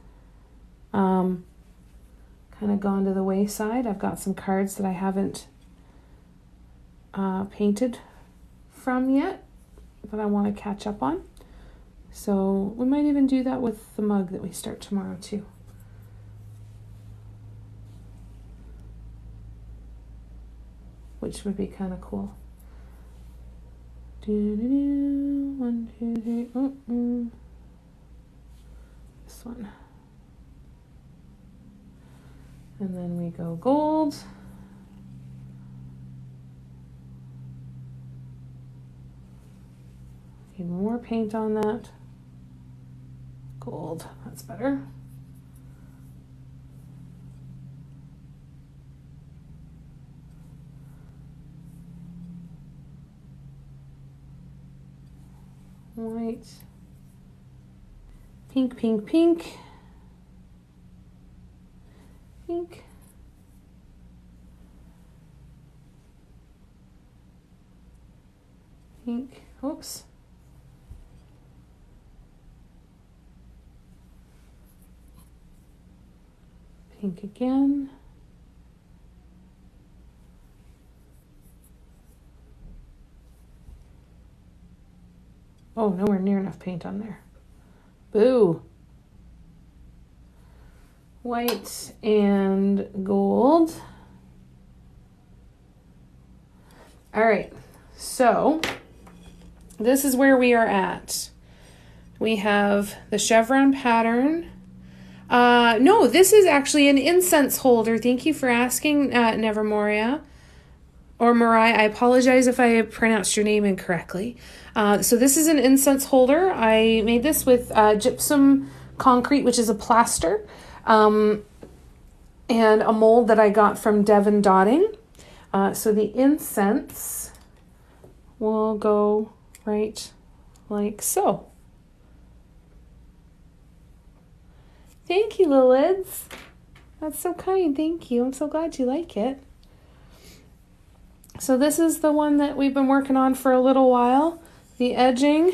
kind of gone to the wayside. I've got some cards that I haven't painted from yet that I want to catch up on. So we might even do that with the mug that we start tomorrow too. Which would be kind of cool. 1, 2, 3. This one. And then we go gold. Need more paint on that. Gold, that's better. White, pink, pink, pink, pink, pink, oops, pink again. Oh, nowhere near enough paint on there. Boo. white and gold. All right, so this is where we are at. We have the chevron pattern. No, this is actually an incense holder. Thank you for asking, Nevermoria. Or Mariah, I apologize if I pronounced your name incorrectly. So this is an incense holder. I made this with gypsum concrete, which is a plaster, and a mold that I got from Devon Dotting. So the incense will go right like so. Thank you, Lilids. That's so kind. Thank you. I'm so glad you like it. So this is the one that we've been working on for a little while. The edging,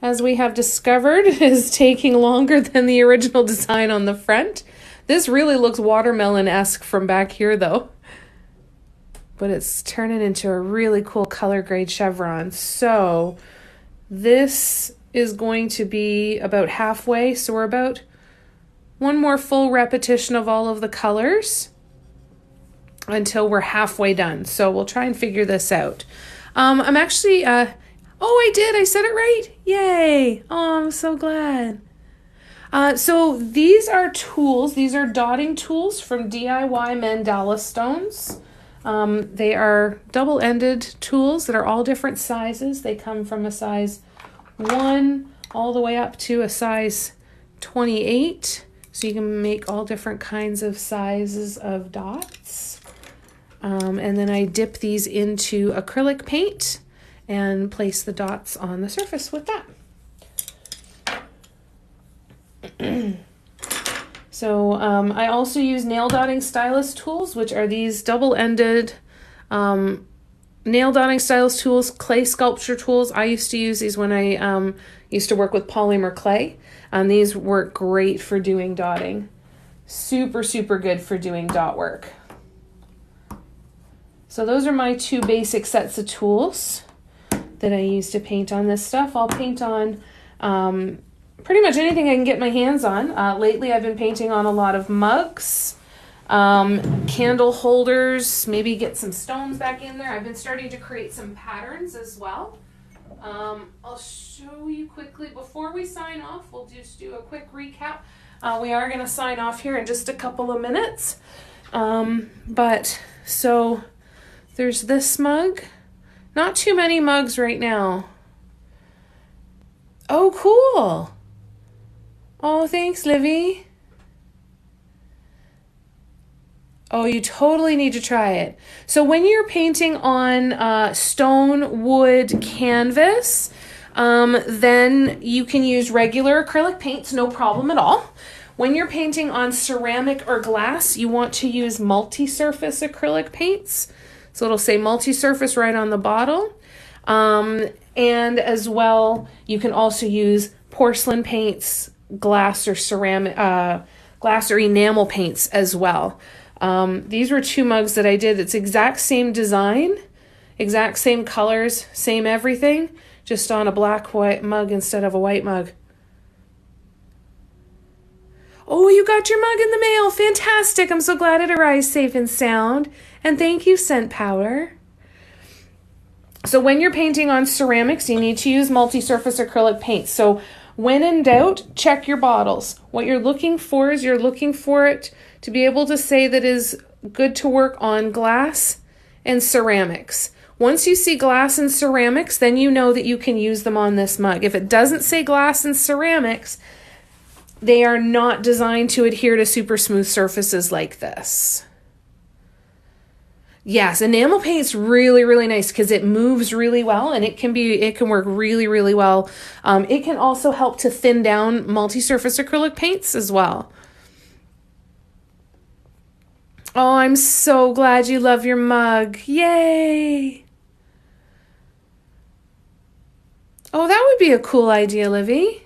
as we have discovered, is taking longer than the original design on the front. This really looks watermelon-esque from back here, though. But it's turning into a really cool color grade chevron. So this is going to be about halfway. So we're about one more full repetition of all of the colors until we're halfway done. So we'll try and figure this out. I'm actually, oh, I did. I said it right. Yay. Oh, I'm so glad. So these are tools. These are dotting tools from DIY Mandala Stones. They are double-ended tools that are all different sizes. They come from a size 1 all the way up to a size 28. So you can make all different kinds of sizes of dots. And then I dip these into acrylic paint and place the dots on the surface with that. So I also use nail dotting stylus tools, which are these double-ended nail dotting stylus tools, clay sculpture tools. I used to use these when I used to work with polymer clay. These work great for doing dotting. Super, super good for doing dot work. So those are my two basic sets of tools that I use to paint on this stuff. I'll paint on pretty much anything I can get my hands on. Lately I've been painting on a lot of mugs, candle holders, maybe get some stones back in there. I've been starting to create some patterns as well. I'll show you quickly before we sign off. We'll just do a quick recap. We are going to sign off here in just a couple of minutes. But so there's this mug. Not too many mugs right now. Oh, cool. Oh, thanks, Livy. Oh, you totally need to try it. So when you're painting on stone, wood, canvas, then you can use regular acrylic paints, no problem at all. When you're painting on ceramic or glass, you want to use multi-surface acrylic paints. So it'll say multi-surface right on the bottle. And as well, you can also use porcelain paints, glass or ceramic, glass or enamel paints as well. These were two mugs that I did. It's exact same design, exact same colors, same everything, just on a black white mug instead of a white mug. Oh, you got your mug in the mail. Fantastic. I'm so glad it arrived safe and sound. And thank you, Scent Powder. So when you're painting on ceramics, you need to use multi-surface acrylic paints. So when in doubt, check your bottles. What you're looking for is you're looking for it to be able to say that it is good to work on glass and ceramics. Once you see glass and ceramics, then you know that you can use them on this mug. If it doesn't say glass and ceramics, they are not designed to adhere to super smooth surfaces like this. Yes, enamel paint's really, really nice because it moves really well and it can work really, really well. It can also help to thin down multi-surface acrylic paints as well. Oh, I'm so glad you love your mug. Yay! Oh, that would be a cool idea, Livy.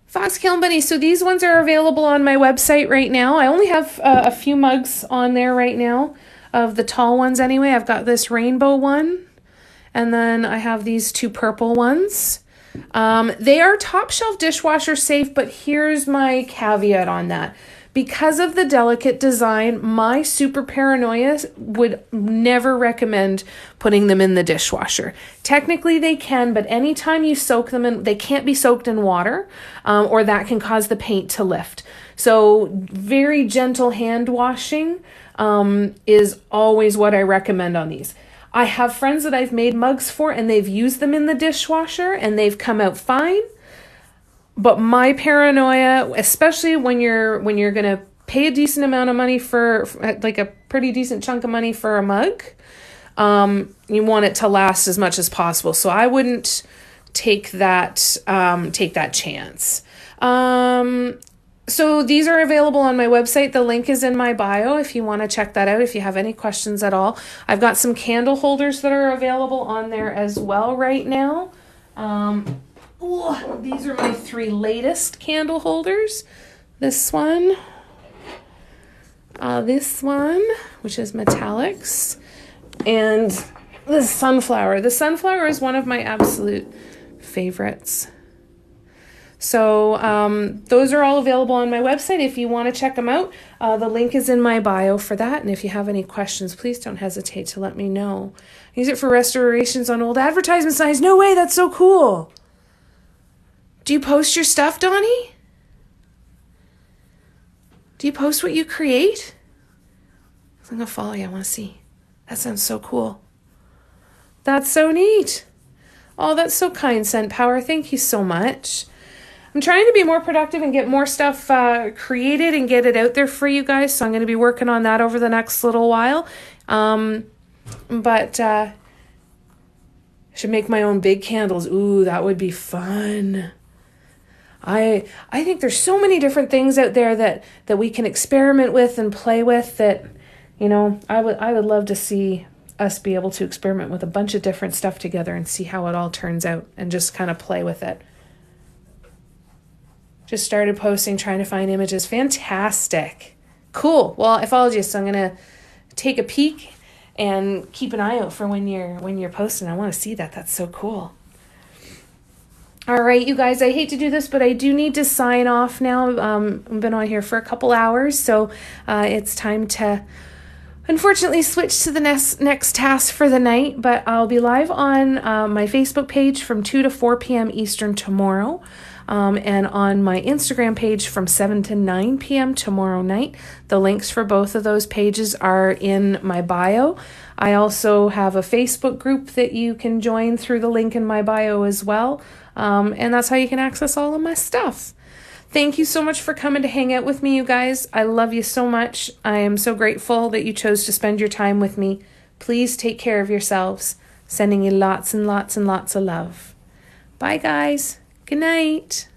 Foxtail Bunny, so these ones are available on my website right now. I only have a few mugs on there right now, of the tall ones anyway. I've got this rainbow one, and then I have these two purple ones. They are top shelf dishwasher safe, but here's my caveat on that. Because of the delicate design, my super paranoia would never recommend putting them in the dishwasher. Technically they can, but anytime you soak them in, they can't be soaked in water, or that can cause the paint to lift. So very gentle hand washing is always what I recommend on these. I have friends that I've made mugs for and they've used them in the dishwasher and they've come out fine. But my paranoia, especially when you're going to pay a decent amount of money for like a pretty decent chunk of money for a mug, you want it to last as much as possible. So I wouldn't take that chance. So these are available on my website. The link is in my bio if you want to check that out, if you have any questions at all. I've got some candle holders that are available on there as well right now. These are my 3 latest candle holders. This one, which is metallics, and the sunflower. The sunflower is one of my absolute favorites. So those are all available on my website if you want to check them out. The link is in my bio for that. And if you have any questions, please don't hesitate to let me know. Use it for restorations on old advertisement signs. No way, that's so cool. Do you post your stuff, Donnie? Do you post what you create? I'm going to follow you. I want to see. That sounds so cool. That's so neat. Oh, that's so kind, Scent Power. Thank you so much. I'm trying to be more productive and get more stuff created and get it out there for you guys. So I'm going to be working on that over the next little while. But I should make my own big candles. Ooh, that would be fun. I think there's so many different things out there that we can experiment with and play with that, you know, I would love to see us be able to experiment with a bunch of different stuff together and see how it all turns out and just kind of play with it. Just started posting, trying to find images. Fantastic. Cool. Well, I followed you, so I'm going to take a peek and keep an eye out for when you're posting. I want to see that. That's so cool. All right, you guys, I hate to do this, but I do need to sign off now. I've been on here for a couple hours, so it's time to unfortunately switch to the next task for the night, but I'll be live on my Facebook page from 2 to 4 p.m. Eastern tomorrow, and on my Instagram page from 7 to 9 p.m. tomorrow night. The links for both of those pages are in my bio. I also have a Facebook group that you can join through the link in my bio as well. And that's how you can access all of my stuff. Thank you so much for coming to hang out with me, you guys. I love you so much. I am so grateful that you chose to spend your time with me. Please take care of yourselves. Sending you lots and lots and lots of love. Bye, guys. Good night.